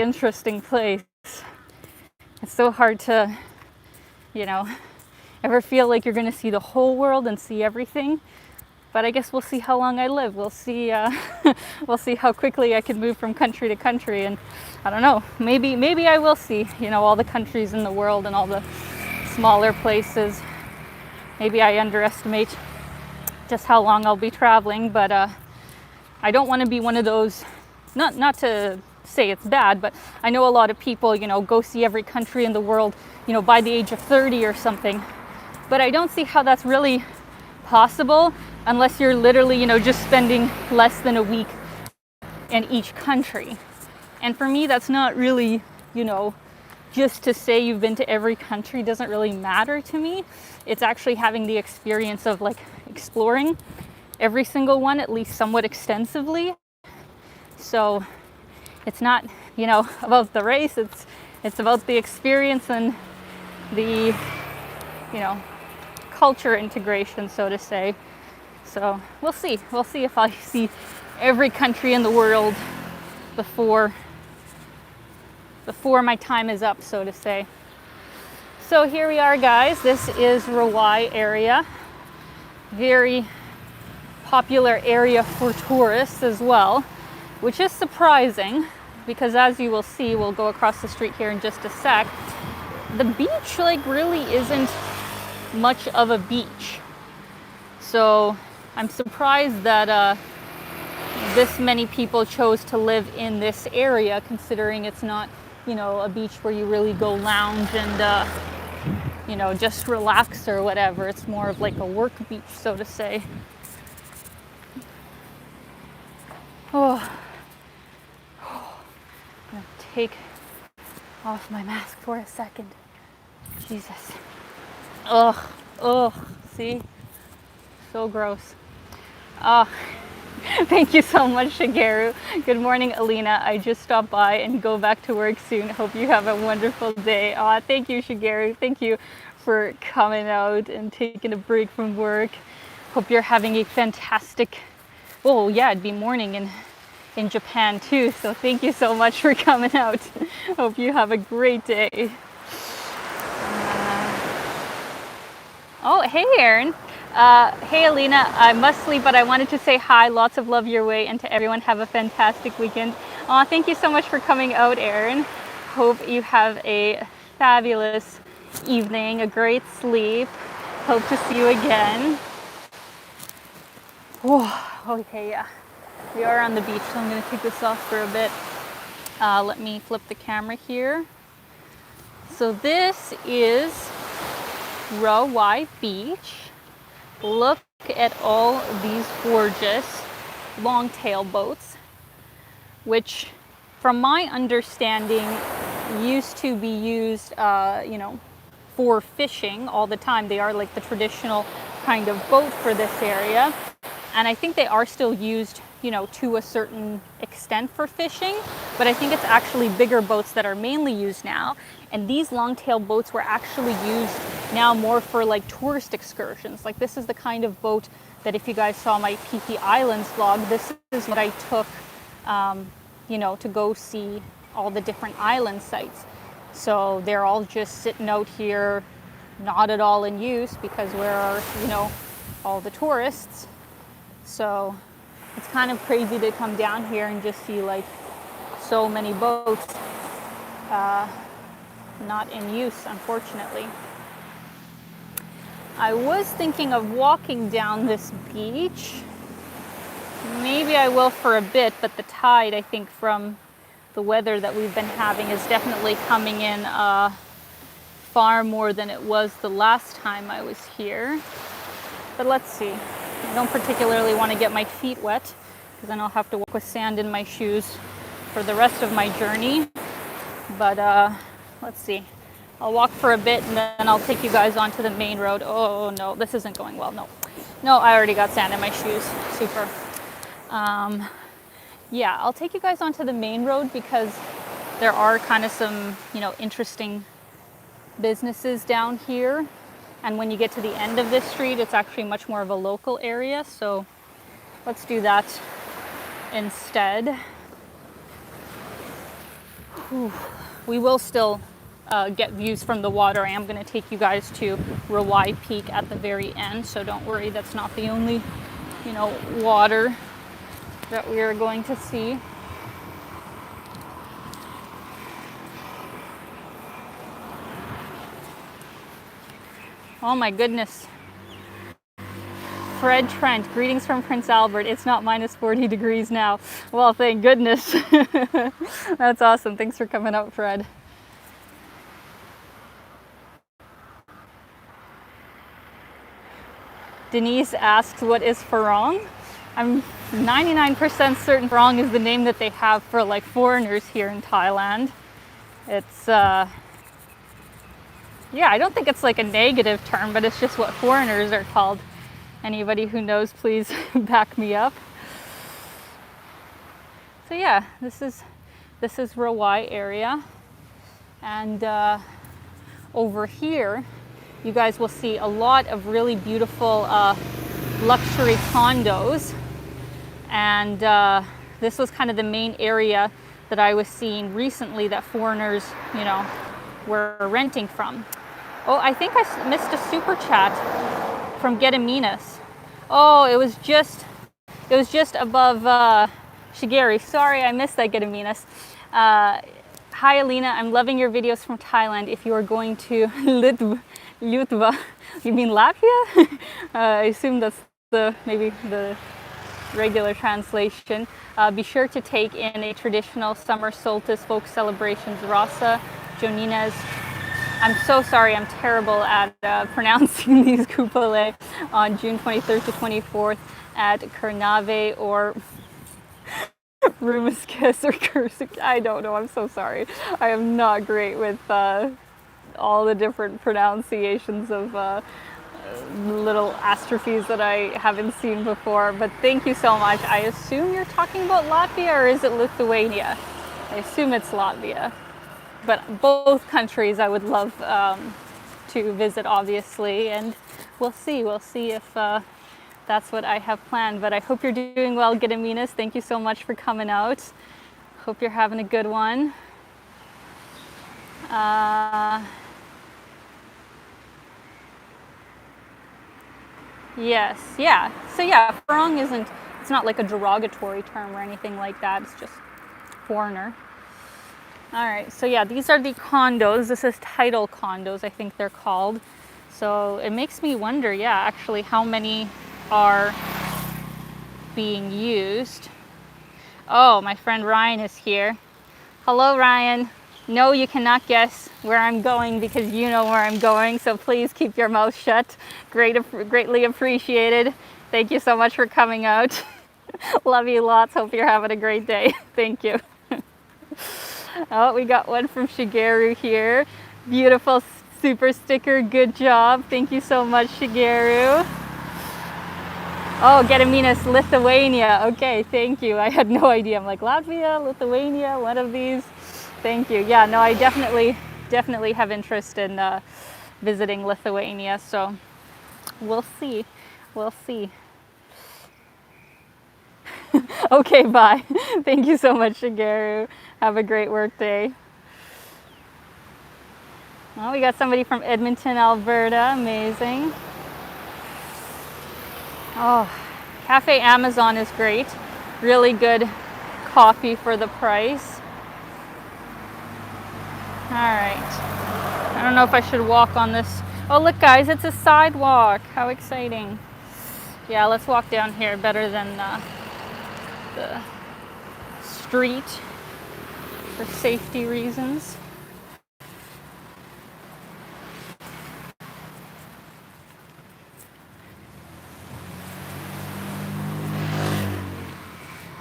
interesting place. It's so hard to, you know, ever feel like you're going to see the whole world and see everything. But I guess we'll see how long I live. We'll see. We'll see how quickly I can move from country to country, and I don't know. Maybe I will see, you know, all the countries in the world and all the smaller places. Maybe I underestimate just how long I'll be traveling, but I don't want to be one of those. Not to say it's bad, but I know a lot of people, you know, go see every country in the world, you know, by the age of 30 or something. But I don't see how that's really possible unless you're literally, you know, just spending less than a week in each country. And for me, that's not really, you know, just to say you've been to every country doesn't really matter to me. It's actually having the experience of like exploring every single one, at least somewhat extensively. So it's not, you know, about the race, it's about the experience and the, you know, culture integration, so to say. So we'll see if I see every country in the world before my time is up, so to say. So here we are, guys. This is Rawai area. Very popular area for tourists as well, which is surprising because, as you will see, we'll go across the street here in just a sec. The beach like really isn't much of a beach. So I'm surprised that this many people chose to live in this area, considering it's not, you know, a beach where you really go lounge and, you know, just relax or whatever. It's more of like a work beach, so to say. Oh, I'm gonna take off my mask for a second. Jesus. Ugh, see? So gross. Thank you so much, Shigeru. Good morning, Alina. I just stopped by and go back to work soon. Hope you have a wonderful day. Thank you, Shigeru. Thank you for coming out and taking a break from work. Hope you're having a fantastic, oh yeah, it'd be morning in Japan too. So thank you so much for coming out. Hope you have a great day. Oh, hey Aaron. Hey Alina, I must leave, but I wanted to say hi. Lots of love your way, and to everyone, have a fantastic weekend. Thank you so much for coming out, Aaron. Hope you have a fabulous evening, a great sleep. Hope to see you again. Whoa, okay, yeah. We are on the beach, so I'm going to take this off for a bit. Let me flip the camera here. So this is Rawai Beach. Look at all these gorgeous long-tail boats, which from my understanding used to be used, for fishing all the time. They are like the traditional kind of boat for this area. And I think they are still used, to a certain extent for fishing, but I think it's actually bigger boats that are mainly used now. And these long-tail boats were actually used now more for like tourist excursions. Like this is the kind of boat that, if you guys saw my PP Islands vlog, this is what I took, to go see all the different island sites. So they're all just sitting out here, not at all in use, because where are, all the tourists? So it's kind of crazy to come down here and just see like so many boats not in use, unfortunately. I was thinking of walking down this beach. Maybe I will for a bit, but the tide, I think, from the weather that we've been having is definitely coming in far more than it was the last time I was here. But let's see. I don't particularly want to get my feet wet, because then I'll have to walk with sand in my shoes for the rest of my journey. But let's see. I'll walk for a bit and then I'll take you guys onto the main road. Oh no, this isn't going well. No, I already got sand in my shoes. Super. Yeah, I'll take you guys onto the main road because there are kind of some, interesting businesses down here. And when you get to the end of this street, it's actually much more of a local area. So let's do that instead. Whew. We will still get views from the water. I am going to take you guys to Rawai Peak at the very end. So don't worry, that's not the only, water that we are going to see. Oh my goodness. Fred Trent, greetings from Prince Albert. It's not minus 40 degrees now. Well, thank goodness. That's awesome. Thanks for coming out, Fred. Denise asks, what is Farong? I'm 99% certain Farong is the name that they have for like foreigners here in Thailand. It's, yeah, I don't think it's like a negative term, but it's just what foreigners are called. Anybody who knows, please back me up. So yeah, this is Rawai area. And over here, you guys will see a lot of really beautiful luxury condos. And this was kind of the main area that I was seeing recently that foreigners, were renting from. Oh, I think I missed a super chat from Gediminas. Oh, it was just above Shigeri. Sorry, I missed that, Gediminas. Hi, Alina. I'm loving your videos from Thailand. If you are going to Litva, you mean Latvia? I assume that's maybe the regular translation. Be sure to take in a traditional summer solstice folk celebrations, Rasa, Joninas. I'm so sorry, I'm terrible at pronouncing these kupale on June 23rd to 24th at Kernave or Rumiskis or Kursik. I don't know, I'm so sorry. I am not great with all the different pronunciations of little astrophes that I haven't seen before, but thank you so much. I assume you're talking about Latvia, or is it Lithuania? I assume it's Latvia. But both countries I would love to visit, obviously, and we'll see if that's what I have planned. But I hope you're doing well, Gediminas. Thank you so much for coming out. Hope you're having a good one. Yes, yeah. So yeah, Farang isn't, it's not like a derogatory term or anything like that. It's just foreigner. All right, so yeah, these are the condos. This is title condos, I think they're called. So it makes me wonder, yeah, actually how many are being used. Oh, my friend Ryan is here. Hello, Ryan. No, you cannot guess where I'm going because you know where I'm going, so please keep your mouth shut. Greatly appreciated. Thank you so much for coming out. Love you lots. Hope you're having a great day. Thank you. Oh, we got one from Shigeru here. Beautiful super sticker. Good job. Thank you so much, Shigeru. Oh, Gediminas, Lithuania. Okay, thank you. I had no idea. I'm like, Latvia, Lithuania, one of these. Thank you. Yeah, no, I definitely have interest in visiting Lithuania. So we'll see. We'll see. Okay, bye. Thank you so much, Shigeru. Have a great work day. Oh, we got somebody from Edmonton, Alberta. Amazing. Oh, Cafe Amazon is great. Really good coffee for the price. All right. I don't know if I should walk on this. Oh, look, guys, it's a sidewalk. How exciting. Yeah, let's walk down here. Better than the street for safety reasons.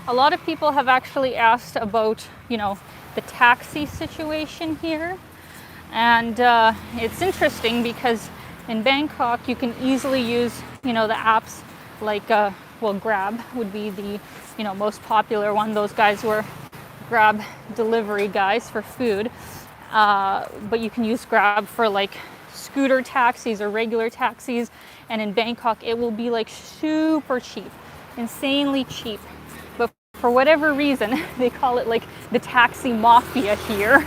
A lot of people have actually asked about, you know, the taxi situation here. And it's interesting because in Bangkok, you can easily use, you know, the apps like, well, Grab would be the, you know, most popular one. Those guys were Grab delivery guys for food. But you can use Grab for like scooter taxis or regular taxis. And in Bangkok, it will be like super cheap, insanely cheap. But for whatever reason, they call it like the taxi mafia here,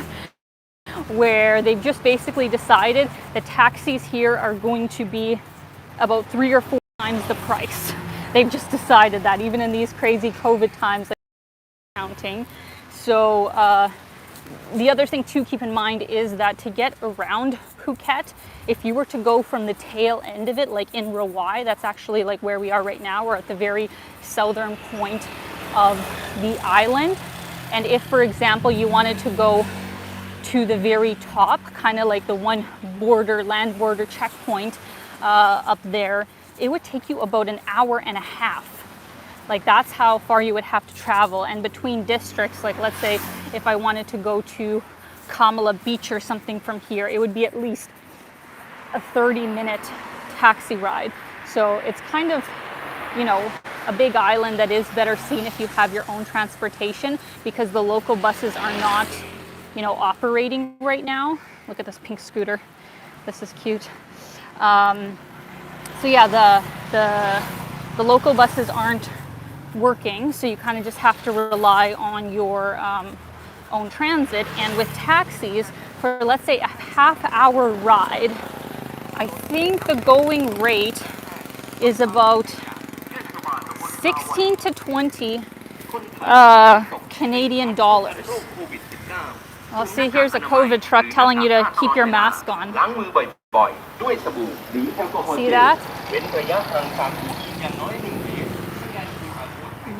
where they've just basically decided that taxis here are going to be about 3 or 4 times the price. They've just decided that, even in these crazy COVID times, they're counting. So the other thing to keep in mind is that to get around Phuket, if you were to go from the tail end of it, like in Rawai, that's actually like where we are right now. We're at the very southern point of the island. And if, for example, you wanted to go to the very top, kind of like the one land border checkpoint up there, it would take you about an hour and a half. Like, that's how far you would have to travel. And between districts, like let's say if I wanted to go to Kamala Beach or something from here, it would be at least a 30-minute taxi ride. So it's kind of, you know, a big island that is better seen if you have your own transportation, because the local buses are not, you know, operating right now. Look at this pink scooter. This is cute. So yeah, the local buses aren't working, so you kind of just have to rely on your own transit. And with taxis, for let's say a half-hour ride, I think the going rate is about 16 to 20 Canadian dollars. Well, see, here's a COVID truck telling you to keep your mask on. See that?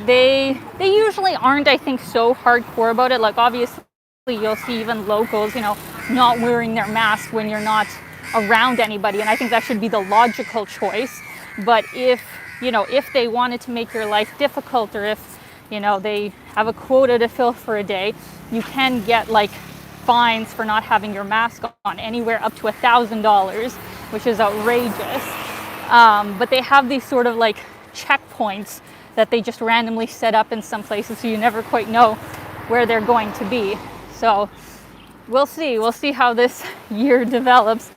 They usually aren't, I think, so hardcore about it. Like, obviously, you'll see even locals, you know, not wearing their mask when you're not around anybody. And I think that should be the logical choice. But if, you know, if they wanted to make your life difficult, or if, you know, they have a quota to fill for a day, you can get like fines for not having your mask on, anywhere up to $1,000, which is outrageous. But they have these sort of like checkpoints that they just randomly set up in some places, so you never quite know where they're going to be. So we'll see how this year develops.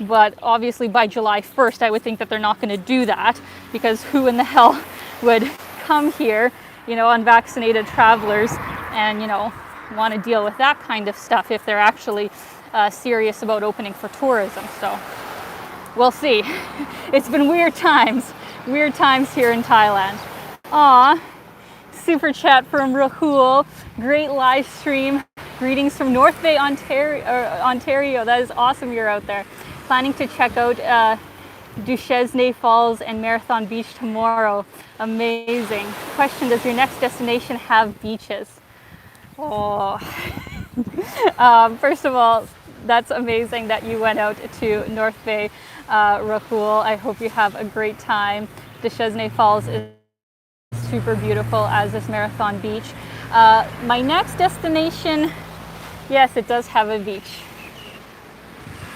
But obviously by July 1st, I would think that they're not going to do that, because who in the hell would come here, you know, unvaccinated travelers, and, you know, want to deal with that kind of stuff if they're actually serious about opening for tourism. So we'll see. It's been weird times here in Thailand. Aw, super chat from Rahul. Great live stream. Greetings from North Bay, Ontario. That is awesome you're out there. Planning to check out Duchesne Falls and Marathon Beach tomorrow. Amazing. Question, does your next destination have beaches? Oh, first of all, that's amazing that you went out to North Bay, Rahul. I hope you have a great time. Duchesne Falls is super beautiful, as is Marathon Beach. My next destination, yes, it does have a beach.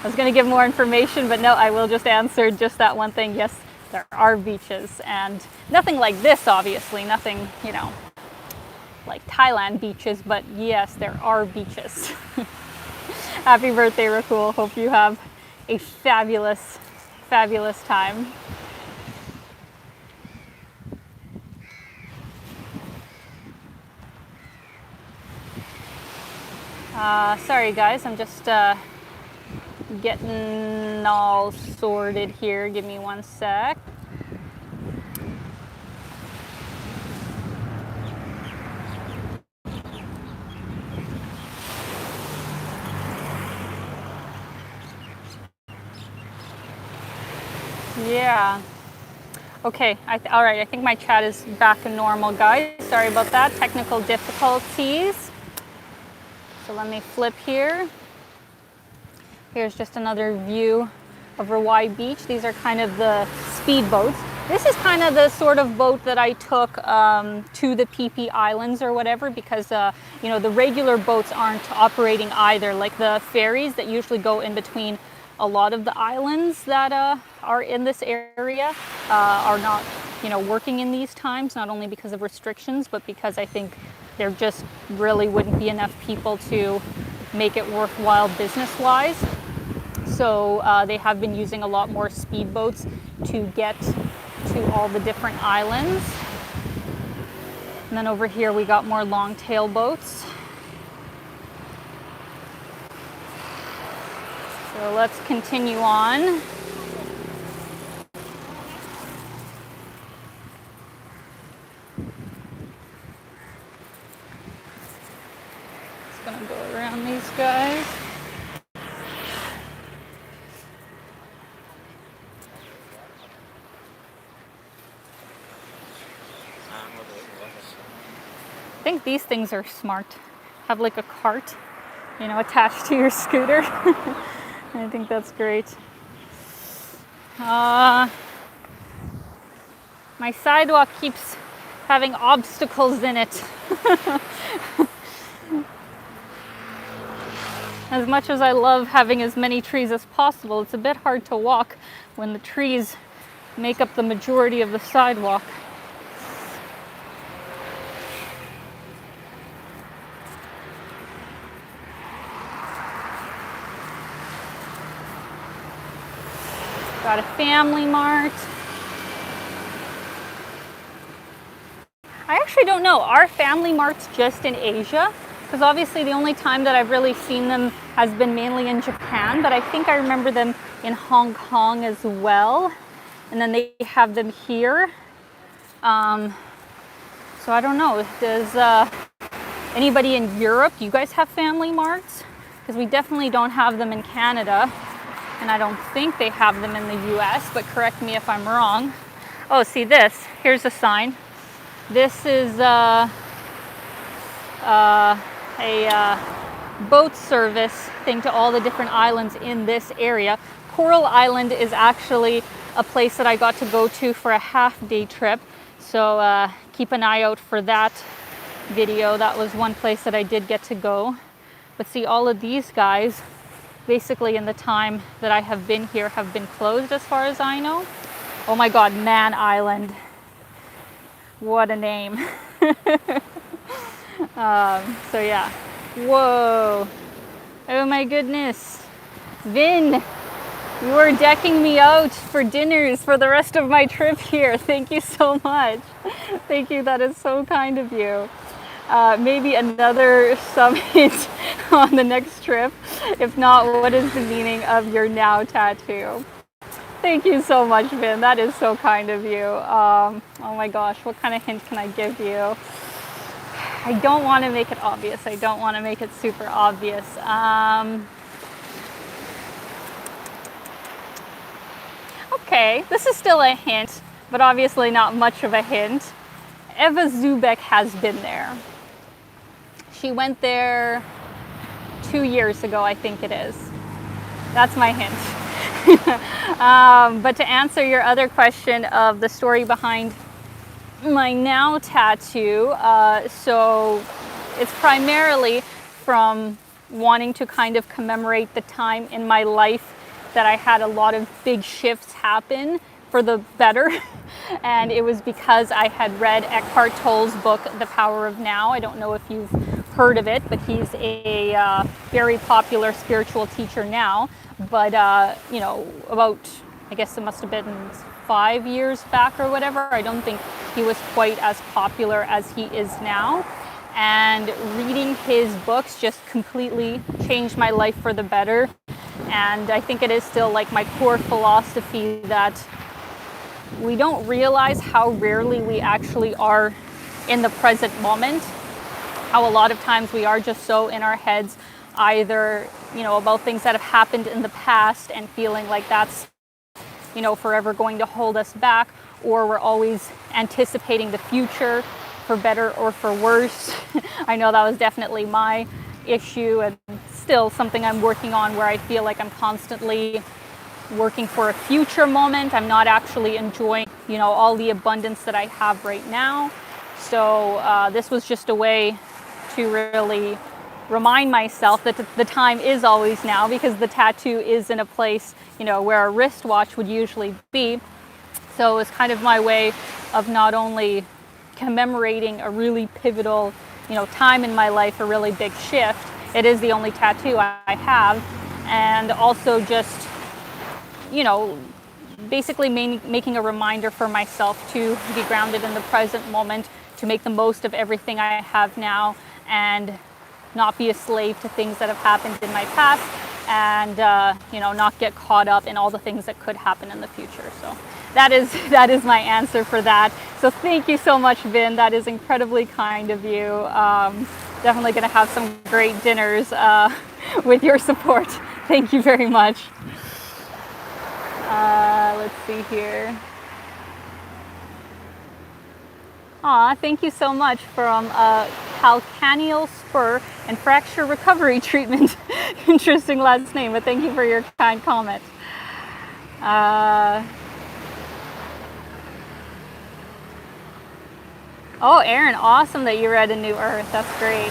I was going to give more information, but no, I will just answer just that one thing. Yes, there are beaches, and nothing like this, obviously, nothing, you know, like Thailand beaches, but yes, there are beaches. Happy birthday, Rahul. Hope you have a fabulous, fabulous time. Sorry guys, I'm just getting all sorted here. Give me one sec. Yeah. Okay, all right, I think my chat is back to normal, guys. Sorry about that, technical difficulties. So let me flip here. Here's just another view of Rawai Beach. These are kind of the speed boats. This is kind of the sort of boat that I took to the PP Islands or whatever, because you know, the regular boats aren't operating either. Like the ferries that usually go in between a lot of the islands that are in this area are not, you know, working in these times, not only because of restrictions, but because I think there just really wouldn't be enough people to make it worthwhile business-wise. So they have been using a lot more speedboats to get to all the different islands. And then over here we got more long-tail boats. So let's continue on. Just gonna go around these guys. I think these things are smart. Have like a cart, you know, attached to your scooter. I think that's great. My sidewalk keeps having obstacles in it. As much as I love having as many trees as possible, it's a bit hard to walk when the trees make up the majority of the sidewalk. Got a Family Mart. I actually don't know. Are Family Marts just in Asia? Because obviously the only time that I've really seen them has been mainly in Japan, but I think I remember them in Hong Kong as well. And then they have them here. So I don't know. Does anybody in Europe, do you guys have Family Marts? Because we definitely don't have them in Canada. And I don't think they have them in the US, but correct me if I'm wrong. Oh, see this. Here's a sign. This is a boat service thing to all the different islands in this area. Coral Island is actually a place that I got to go to for a half-day trip. So keep an eye out for that video. That was one place that I did get to go. But see, all of these guys, basically in the time that I have been here, have been closed as far as I know. Oh my God, Man Island. What a name. So yeah. Whoa. Oh my goodness. Vin. You are decking me out for dinners for the rest of my trip here. Thank you so much. Thank you. That is so kind of you. Maybe another summit on the next trip. If not, what is the meaning of your now tattoo? Thank you so much, Vin. That is so kind of you. Oh my gosh, what kind of hint can I give you? I don't want to make it obvious. I don't want to make it super obvious. Okay, this is still a hint, but obviously not much of a hint. Eva Zubek has been there. She went there 2 years ago, I think it is. That's my hint. But to answer your other question of the story behind my now tattoo, so it's primarily from wanting to kind of commemorate the time in my life that I had a lot of big shifts happen for the better. And it was because I had read Eckhart Tolle's book, The Power of Now. I don't know if you've heard of it, but he's a very popular spiritual teacher now. But, you know, about, I guess it must have been 5 years back or whatever, I don't think he was quite as popular as he is now. And reading his books just completely changed my life for the better. And I think it is still like my core philosophy that we don't realize how rarely we actually are in the present moment. How a lot of times we are just so in our heads, either, you know, about things that have happened in the past and feeling like that's, you know, forever going to hold us back, or we're always anticipating the future for better or for worse. I know that was definitely my issue, and still something I'm working on, where I feel like I'm constantly working for a future moment. I'm not actually enjoying, you know, all the abundance that I have right now. So this was just a way to really remind myself that the time is always now, because the tattoo is in a place, you know, where a wristwatch would usually be. So it was kind of my way of not only commemorating a really pivotal, you know, time in my life, a really big shift. It is the only tattoo I have, and also just, you know, basically making a reminder for myself to be grounded in the present moment, to make the most of everything I have now, and not be a slave to things that have happened in my past, and you know, not get caught up in all the things that could happen in the future. So that is my answer for that. So thank you so much, Vin. That is incredibly kind of you. Definitely going to have some great dinners with your support. Thank you very much. Let's see here. Aw, thank you so much from calcaneal spur and fracture recovery treatment. Interesting last name, but thank you for your kind comment. Oh, Aaron, awesome that you read A New Earth. That's great.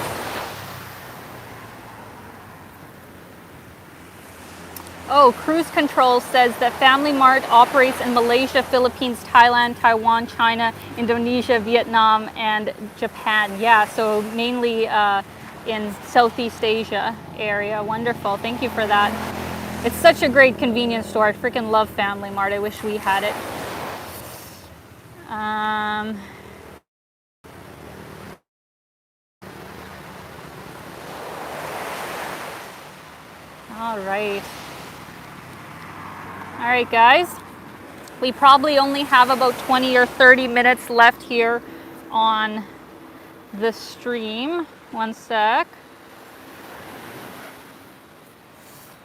Oh, Cruise Control says that Family Mart operates in Malaysia, Philippines, Thailand, Taiwan, China, Indonesia, Vietnam, and Japan. Yeah, so mainly in Southeast Asia area. Wonderful. Thank you for that. It's such a great convenience store. I freaking love Family Mart. I wish we had it. All right. All right, guys. We probably only have about 20 or 30 minutes left here on the stream. One sec.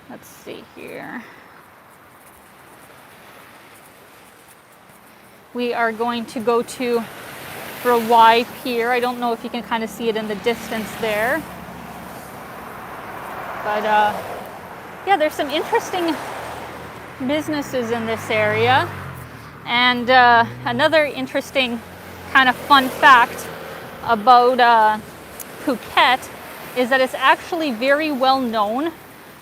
Let's see here. We are going to go to Rawai Pier. I don't know if you can kind of see it in the distance there. But yeah, there's some interesting businesses in this area. And another interesting kind of fun fact about Phuket is that it's actually very well known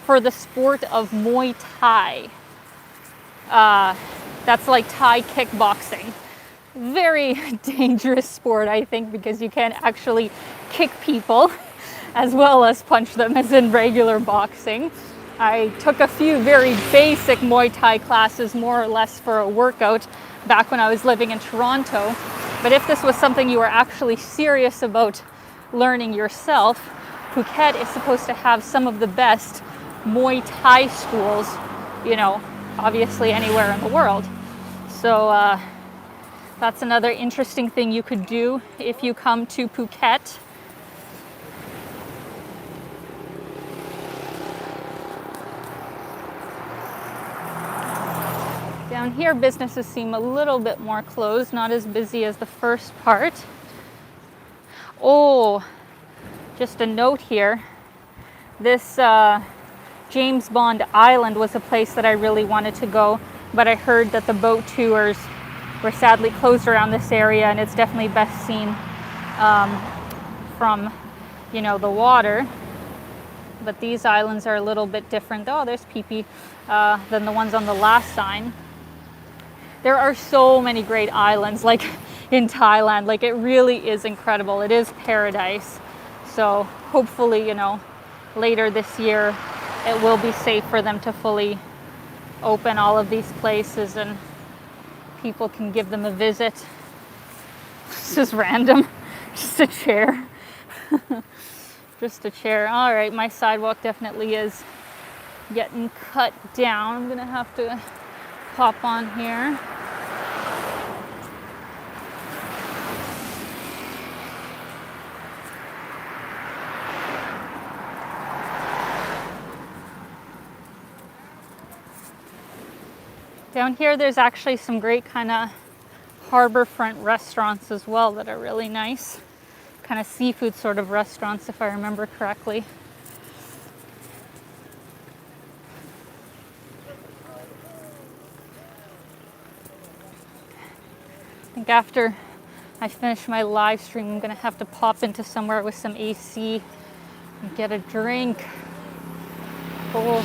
for the sport of Muay Thai. That's like Thai kickboxing. Very dangerous sport, I think, because you can't actually kick people as well as punch them as in regular boxing. I took a few very basic Muay Thai classes, more or less for a workout, back when I was living in Toronto. But if this was something you were actually serious about learning yourself, Phuket is supposed to have some of the best Muay Thai schools, you know, obviously anywhere in the world. So that's another interesting thing you could do if you come to Phuket. Down here, businesses seem a little bit more closed, not as busy as the first part. Oh, just a note here. This James Bond Island was a place that I really wanted to go, but I heard that the boat tours were sadly closed around this area, and it's definitely best seen from, you know, the water. But these islands are a little bit different. Oh, there's Phi Phi, than the ones on the last sign. There are so many great islands, like in Thailand. Like, it really is incredible. It is paradise. So hopefully, you know, later this year, it will be safe for them to fully open all of these places and people can give them a visit. This is random. Just a chair. Just a chair. All right, my sidewalk definitely is getting cut down. I'm gonna have to hop on here. Down here, there's actually some great kind of harborfront restaurants as well that are really nice. Kind of seafood sort of restaurants, if I remember correctly. I think after I finish my live stream, I'm gonna have to pop into somewhere with some AC and get a drink. Cool.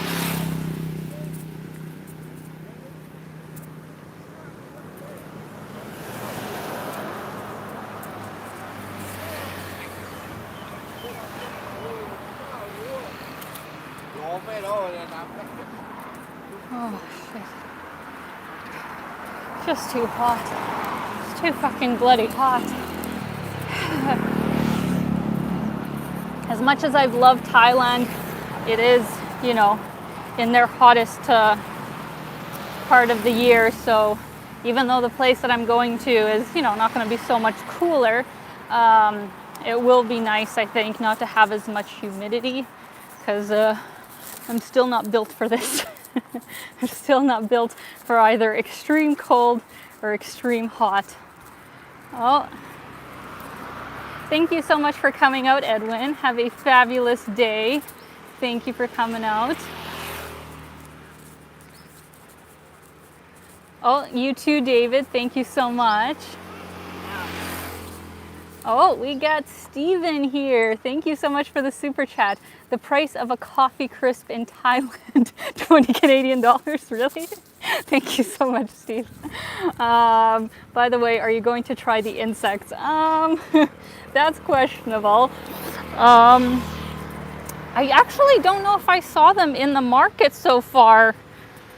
Oh shit. Just too hot. It's too fucking bloody hot. As much as I've loved Thailand, it is, you know, in their hottest part of the year. So even though the place that I'm going to is, you know, not going to be so much cooler, it will be nice, I think, not to have as much humidity, because I'm still not built for this. I'm still not built for either extreme cold or extreme hot. Oh, thank you so much for coming out, Edwin. Have a fabulous day. Thank you for coming out. Oh, you too, David. Thank you so much. Oh, we got Steven here. Thank you so much for the super chat. The price of a coffee crisp in Thailand, 20 Canadian dollars, really? Thank you so much, Steve. By the way, are you going to try the insects? That's questionable. I actually don't know if I saw them in the market so far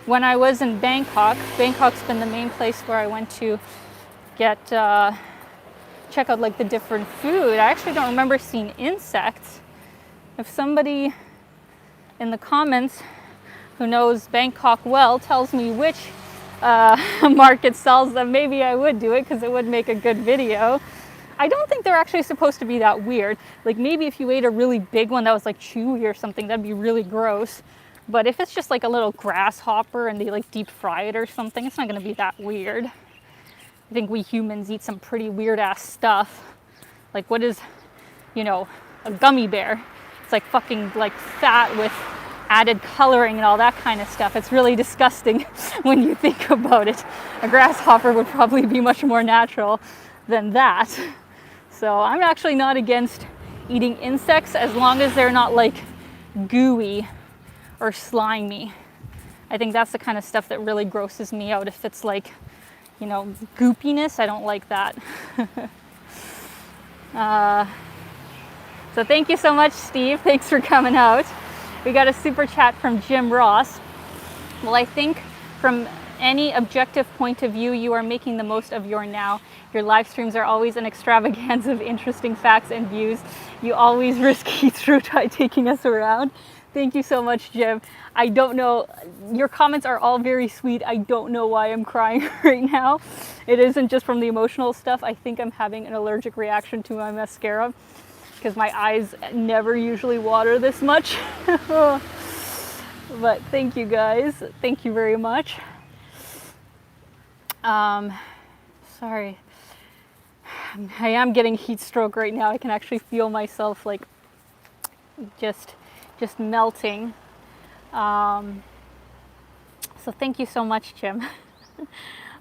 when I was in Bangkok. Bangkok's been the main place where I went to get check out like the different food. I actually don't remember seeing insects. If somebody in the comments who knows Bangkok well tells me which market sells them, maybe I would do it because it would make a good video. I don't think they're actually supposed to be that weird. Like maybe if you ate a really big one that was like chewy or something, that'd be really gross. But if it's just like a little grasshopper and they like deep fry it or something, it's not gonna be that weird. I think we humans eat some pretty weird ass stuff. Like what is, you know, a gummy bear? It's like fucking like fat with added coloring and all that kind of stuff. It's really disgusting when you think about it. A grasshopper would probably be much more natural than that. So I'm actually not against eating insects as long as they're not like gooey or slimy. I think that's the kind of stuff that really grosses me out. If it's like, you know, goopiness, I don't like that. So thank you so much, Steve. Thanks for coming out. We got a super chat from Jim Ross. Well, I think from any objective point of view, you are making the most of your now. Your live streams are always an extravaganza of interesting facts and views. You always risk heat stroke by taking us around. Thank you so much, Jim. I don't know, your comments are all very sweet. I don't know why I'm crying right now. It isn't just from the emotional stuff. I think I'm having an allergic reaction to my mascara because my eyes never usually water this much. But thank you guys. Thank you very much. Sorry. I am getting heat stroke right now. I can actually feel myself like just melting. So thank you so much, Jim.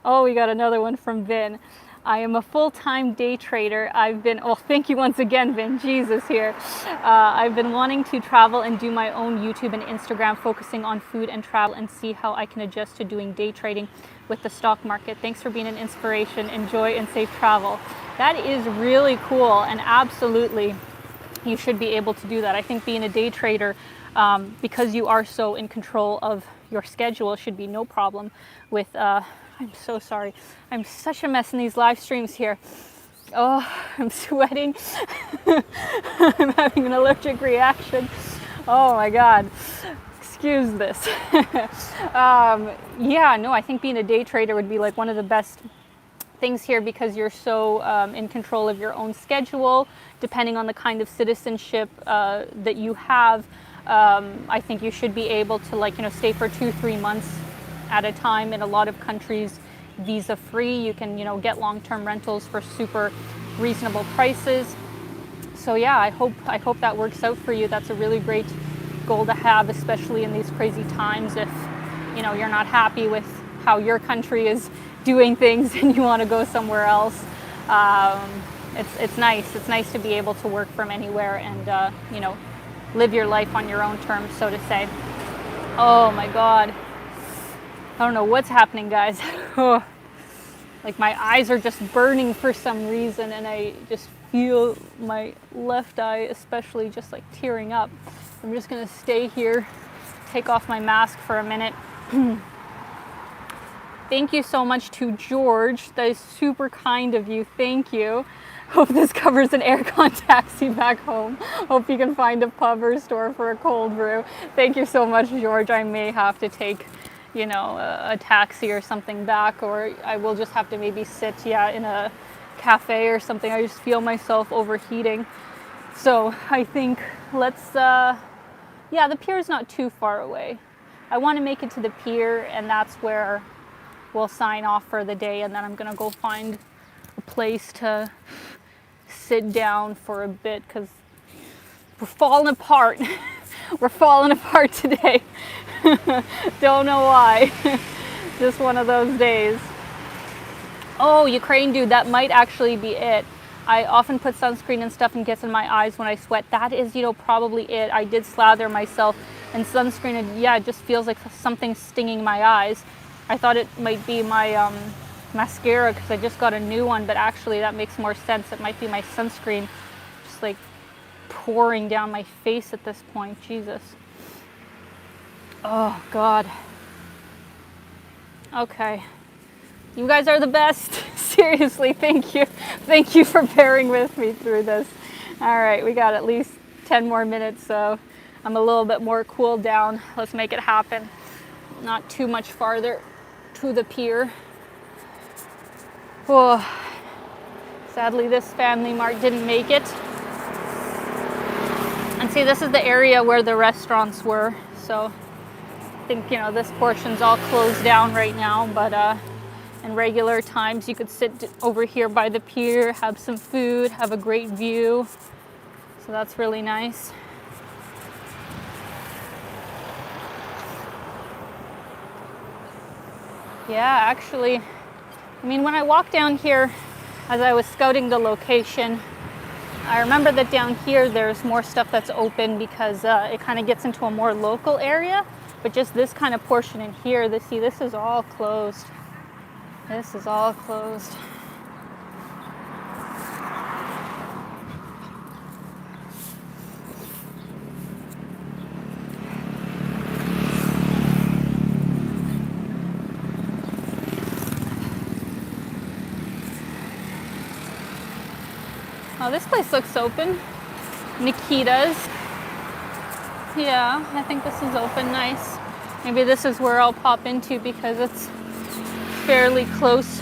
Oh, we got another one from Vin. I am a full-time day trader. Thank you once again, Vin, Jesus here. I've been wanting to travel and do my own YouTube and Instagram, focusing on food and travel, and see how I can adjust to doing day trading with the stock market. Thanks for being an inspiration. Enjoy and safe travel. That is really cool, and absolutely you should be able to do that. I think being a day trader, because you are so in control of your schedule, should be no problem with, I'm so sorry. I'm such a mess in these live streams here. Oh, I'm sweating. I'm having an allergic reaction. Oh my God. Excuse this. Yeah, no, I think being a day trader would be like one of the best things here because you're so in control of your own schedule, depending on the kind of citizenship that you have. I think you should be able to stay for 2-3 months at a time. In a lot of countries, visa free. You can, get long-term rentals for super reasonable prices. So yeah, I hope that works out for you. That's a really great goal to have, especially in these crazy times. If, you're not happy with how your country is doing things and you want to go somewhere else. It's nice. It's nice to be able to work from anywhere and, live your life on your own terms, so to say. Oh my God. I don't know what's happening, guys. Like my eyes are just burning for some reason, and I just feel my left eye especially just like tearing up. I'm just gonna stay here, take off my mask for a minute. Thank you so much to George. That is super kind of you. Thank you. Hope this covers an aircon taxi back home. Hope you can find a pub or store for a cold brew. Thank you so much, George. I may have to take a taxi or something back, or I will just have to maybe sit, in a cafe or something. I just feel myself overheating. So I think the pier is not too far away. I want to make it to the pier, and that's where we'll sign off for the day, and then I'm going to go find a place to sit down for a bit because we're falling apart. We're falling apart today. Don't know why. Just one of those days. Oh, Ukraine dude, that might actually be it. I often put sunscreen and stuff and gets in my eyes when I sweat. That is, probably it. I did slather myself in sunscreen, and it just feels like something stinging my eyes. I thought it might be my mascara because I just got a new one, but actually that makes more sense. It might be my sunscreen just like pouring down my face at this point. Jesus. Oh God. Okay. You guys are the best. Seriously, thank you. Thank you for bearing with me through this. All right, we got at least 10 more minutes, so I'm a little bit more cooled down. Let's make it happen. Not too much farther to the pier. Oh, sadly, this Family Mart didn't make it. And see, this is the area where the restaurants were, so I think, this portion's all closed down right now, but in regular times you could sit over here by the pier, have some food, have a great view. So that's really nice. Yeah, actually, when I walked down here as I was scouting the location, I remember that down here there's more stuff that's open because it kind of gets into a more local area. But just this kind of portion in here, this is all closed. This is all closed. Oh, this place looks open. Nikita's. Yeah, I think this is open. Nice. Maybe this is where I'll pop into because it's fairly close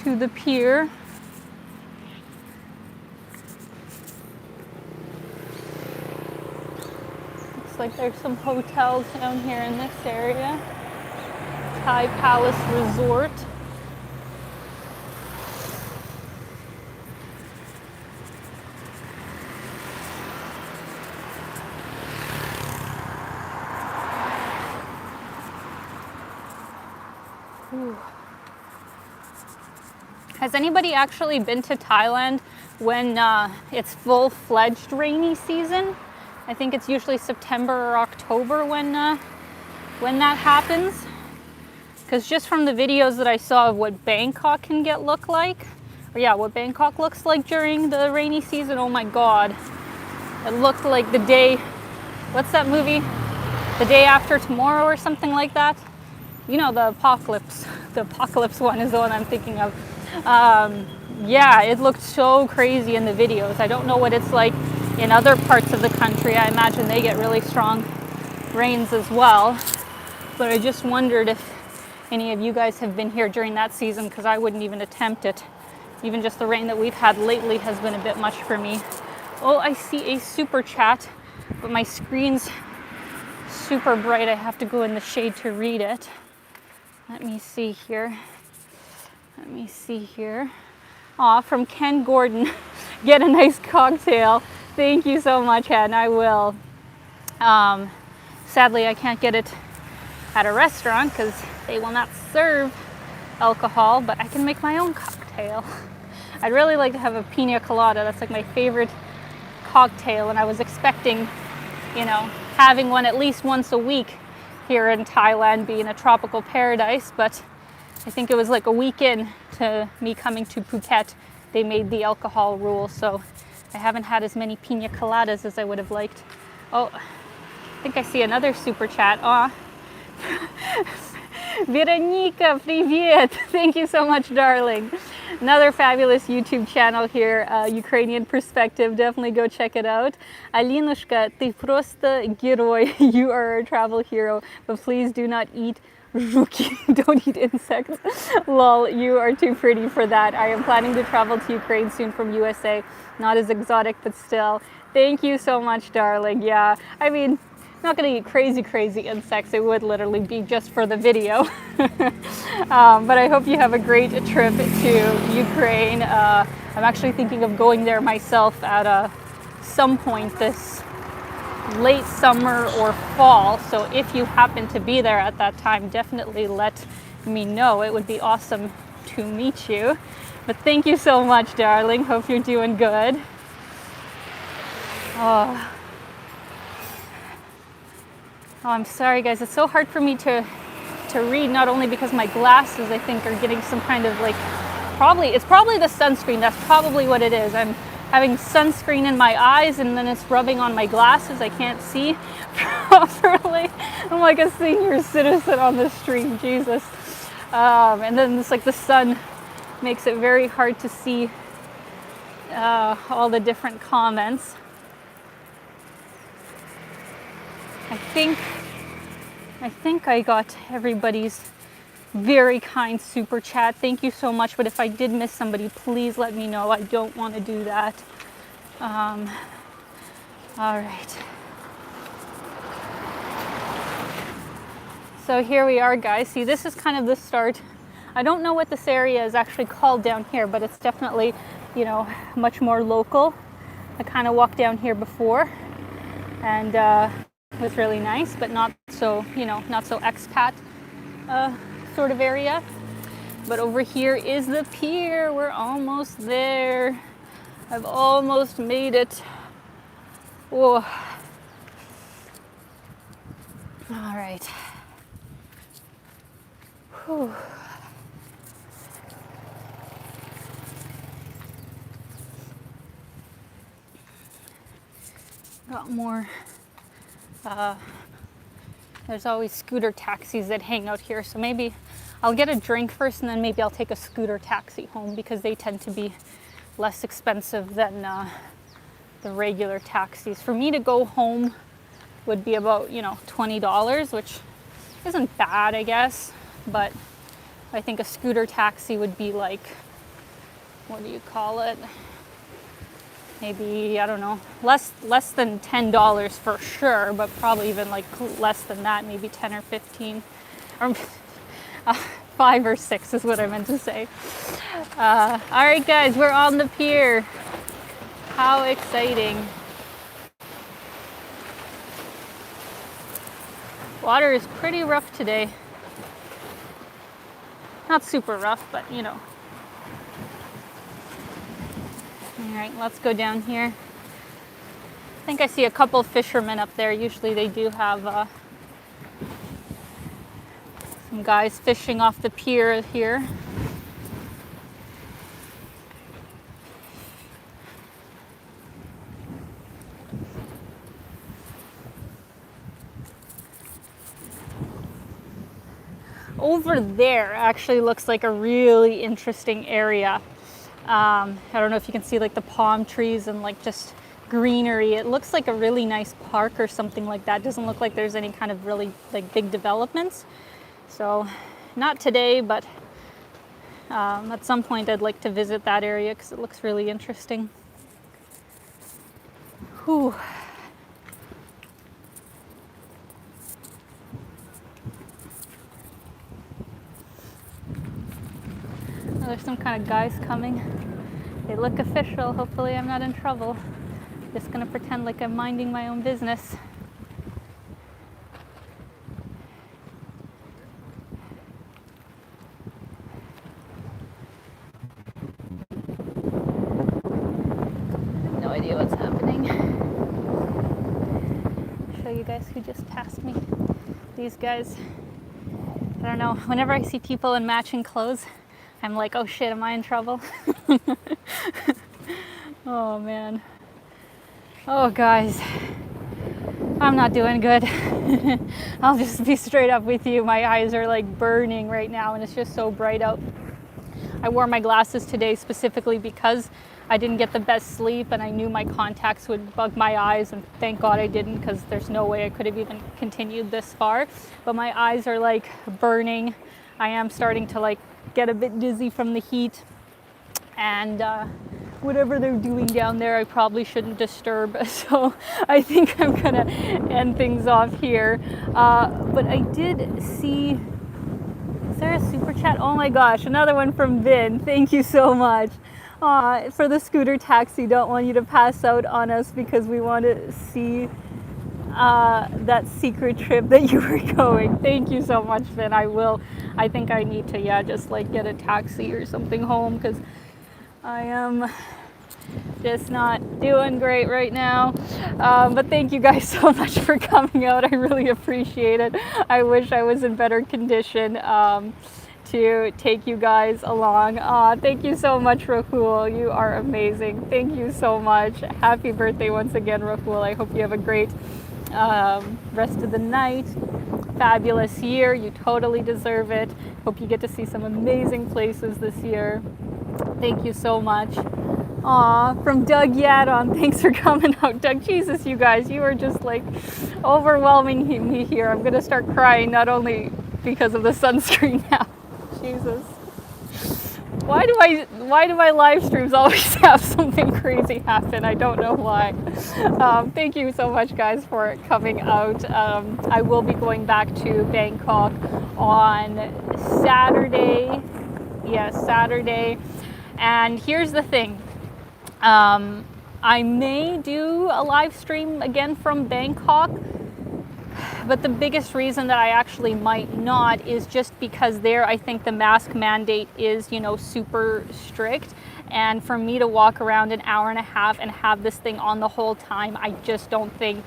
to the pier. Looks like there's some hotels down here in this area. Thai Palace Resort. Ooh. Has anybody actually been to Thailand when it's full-fledged rainy season? I think it's usually September or October when that happens. Because just from the videos that I saw of what Bangkok can look like, or yeah, what Bangkok looks like during the rainy season, oh my God. It looked like the day, what's that movie? The Day After Tomorrow or something like that. You know, the apocalypse. The apocalypse one is the one I'm thinking of. Yeah, it looked so crazy in the videos. I don't know what it's like in other parts of the country. I imagine they get really strong rains as well. But I just wondered if any of you guys have been here during that season, because I wouldn't even attempt it. Even just the rain that we've had lately has been a bit much for me. Oh, I see a super chat, but my screen's super bright. I have to go in the shade to read it. Let me see here. Aw, from Ken Gordon. Get a nice cocktail. Thank you so much, Ken. I will. Sadly, I can't get it at a restaurant because they will not serve alcohol, but I can make my own cocktail. I'd really like to have a pina colada. That's like my favorite cocktail, and I was expecting, you know, having one at least once a week here in Thailand, being a tropical paradise, but I think it was like a week in to me coming to Phuket, they made the alcohol rule, so I haven't had as many pina coladas as I would have liked. Oh, I think I see another super chat. Aw. Veronika, привет! Thank you so much, darling. Another fabulous YouTube channel here, Ukrainian Perspective. Definitely go check it out. Alinushka, ты просто герой. You are a travel hero, but please do not eat жуки. Don't eat insects. Lol, you are too pretty for that. I am planning to travel to Ukraine soon from USA. Not as exotic, but still. Thank you so much, darling. Yeah, I mean, not going to eat crazy insects. It would literally be just for the video. But I hope you have a great trip to Ukraine. I'm actually thinking of going there myself at some point this late summer or fall. So if you happen to be there at that time, definitely let me know. It would be awesome to meet you. But thank you so much, darling. Hope you're doing good. Oh, I'm sorry, guys. It's so hard for me to read, not only because my glasses, I think, are getting some kind of like, it's probably the sunscreen. That's probably what it is. I'm having sunscreen in my eyes and then it's rubbing on my glasses. I can't see properly. I'm like a senior citizen on the street, Jesus. And then it's like the sun makes it very hard to see all the different comments. I think I got everybody's very kind super chat. Thank you so much. But if I did miss somebody, please let me know. I don't want to do that. All right. So here we are, guys. See, this is kind of the start. I don't know what this area is actually called down here, but it's definitely, you know, much more local. I kind of walked down here before, and it was really nice, but not so, you know, not so expat sort of area. But over here is the pier. We're almost there. I've almost made it. Whoa. All right. Whew. Got more. There's always scooter taxis that hang out here, so maybe I'll get a drink first and then maybe I'll take a scooter taxi home because they tend to be less expensive than the regular taxis. For me to go home would be about, you know, $20, which isn't bad, I guess, but I think a scooter taxi would be like, what do you call it? Maybe, I don't know, less than $10 for sure, but probably even like less than that, maybe 10 or 15, or 5 or 6 is what I meant to say. All right, guys, we're on the pier. How exciting. Water is pretty rough today. Not super rough, but you know. All right, let's go down here. I think I see a couple fishermen up there. Usually they do have some guys fishing off the pier here. Over there actually looks like a really interesting area. I don't know if you can see like the palm trees and like just greenery. It looks like a really nice park or something like that. Doesn't look like there's any kind of really like big developments. So not today, but at some point I'd like to visit that area because it looks really interesting. Whew. There's some kind of guys coming. They look official. Hopefully I'm not in trouble. Just gonna pretend like I'm minding my own business. No idea what's happening. Show you guys who just passed me. These guys. I don't know. Whenever I see people in matching clothes, I'm like, oh shit, am I in trouble? Oh man. Oh guys, I'm not doing good. I'll just be straight up with you. My eyes are like burning right now and it's just so bright out. I wore my glasses today specifically because I didn't get the best sleep and I knew my contacts would bug my eyes, and thank God I didn't, because there's no way I could have even continued this far. But my eyes are like burning. I am starting to like get a bit dizzy from the heat, and whatever they're doing down there I probably shouldn't disturb, so I think I'm gonna end things off here. But I did see, is there a super chat? Oh my gosh, another one from Vin. Thank you so much. For the scooter taxi, don't want you to pass out on us because we want to see that secret trip that you were going. Thank you so much, Finn. I will. I think I need to, just like get a taxi or something home because I am just not doing great right now. But thank you guys so much for coming out. I really appreciate it. I wish I was in better condition to take you guys along. Thank you so much, Rahul. You are amazing. Thank you so much. Happy birthday once again, Rahul. I hope you have a great rest of the night. Fabulous year. You totally deserve it. Hope you get to see some amazing places this year. Thank you so much. From Doug Yadon, thanks for coming out. Doug, Jesus, you guys, you are just like overwhelming me here. I'm gonna start crying, not only because of the sunscreen now. Jesus. Why do my live streams always have something crazy happen? I don't know why. Thank you so much, guys, for coming out. I will be going back to Bangkok on Saturday. Yes, Saturday. And here's the thing. I may do a live stream again from Bangkok, but the biggest reason that I actually might not is just because there I think the mask mandate is, super strict. And for me to walk around an hour and a half and have this thing on the whole time, I just don't think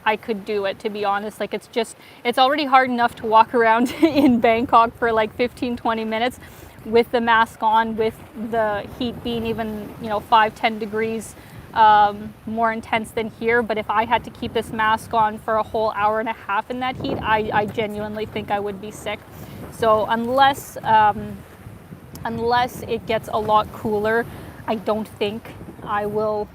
I could do it, to be honest. Like it's already hard enough to walk around in Bangkok for like 15-20 minutes with the mask on, with the heat being even 5-10 degrees more intense than here. But if I had to keep this mask on for a whole hour and a half in that heat, I genuinely think I would be sick. So unless it gets a lot cooler, I don't think I will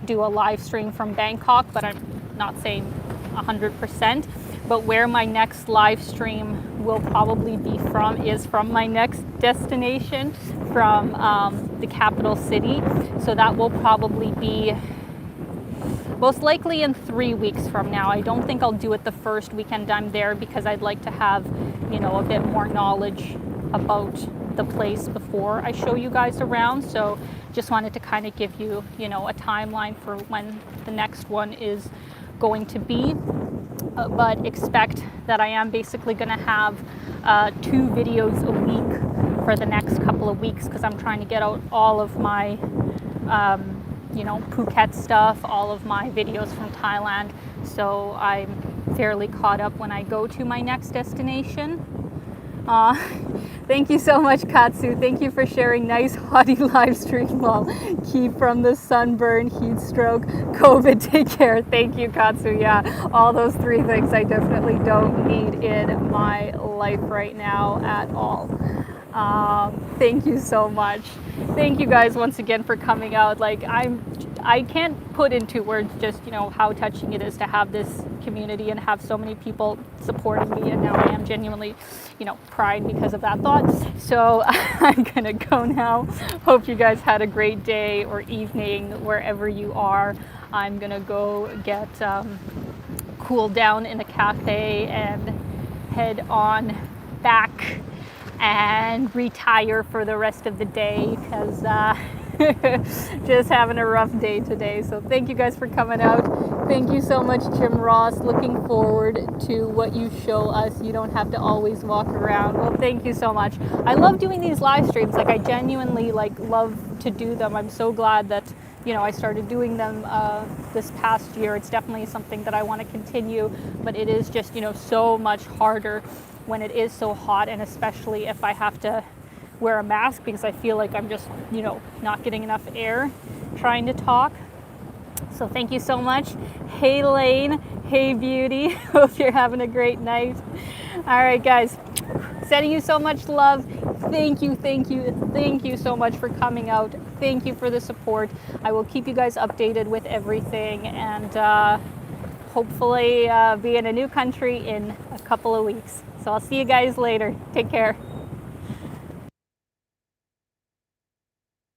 do a live stream from Bangkok, but I'm not saying 100%. But where my next live stream will probably be from is from my next destination, from the capital city. So that will probably be most likely in 3 weeks from now. I don't think I'll do it the first weekend I'm there because I'd like to have, a bit more knowledge about the place before I show you guys around. So just wanted to kind of give you, a timeline for when the next one is going to be. But expect that I am basically going to have 2 videos a week for the next couple of weeks because I'm trying to get out all of my Phuket stuff, all of my videos from Thailand, so I'm fairly caught up when I go to my next destination. Thank you so much, Katsu. Thank you for sharing nice hottie live stream. Well, keep from the sunburn, heat stroke, COVID. Take care. Thank you, Katsu. Yeah, all those 3 things I definitely don't need in my life right now at all. Thank you so much. Thank you guys once again for coming out. Like I can't put into words just, how touching it is to have this community and have so many people supporting me, and now I am genuinely, crying because of that thought. So I'm gonna go now. Hope you guys had a great day or evening wherever you are. I'm gonna go get cooled down in a cafe and head on back and retire for the rest of the day because just having a rough day today. So thank you guys for coming out. Thank you so much, Jim Ross. Looking forward to what you show us. You don't have to always walk around. Well, thank you so much. I love doing these live streams. Like I genuinely love to do them. I'm so glad that I started doing them this past year. It's definitely something that I want to continue, but it is just so much harder when it is so hot, and especially if I have to wear a mask because I feel like I'm just not getting enough air trying to talk. So thank you so much. Hey Lane, hey beauty. Hope you're having a great night. All right guys, sending you so much love. Thank you so much for coming out. Thank you for the support. I will keep you guys updated with everything, and hopefully be in a new country in a couple of weeks. So I'll see you guys later. Take care.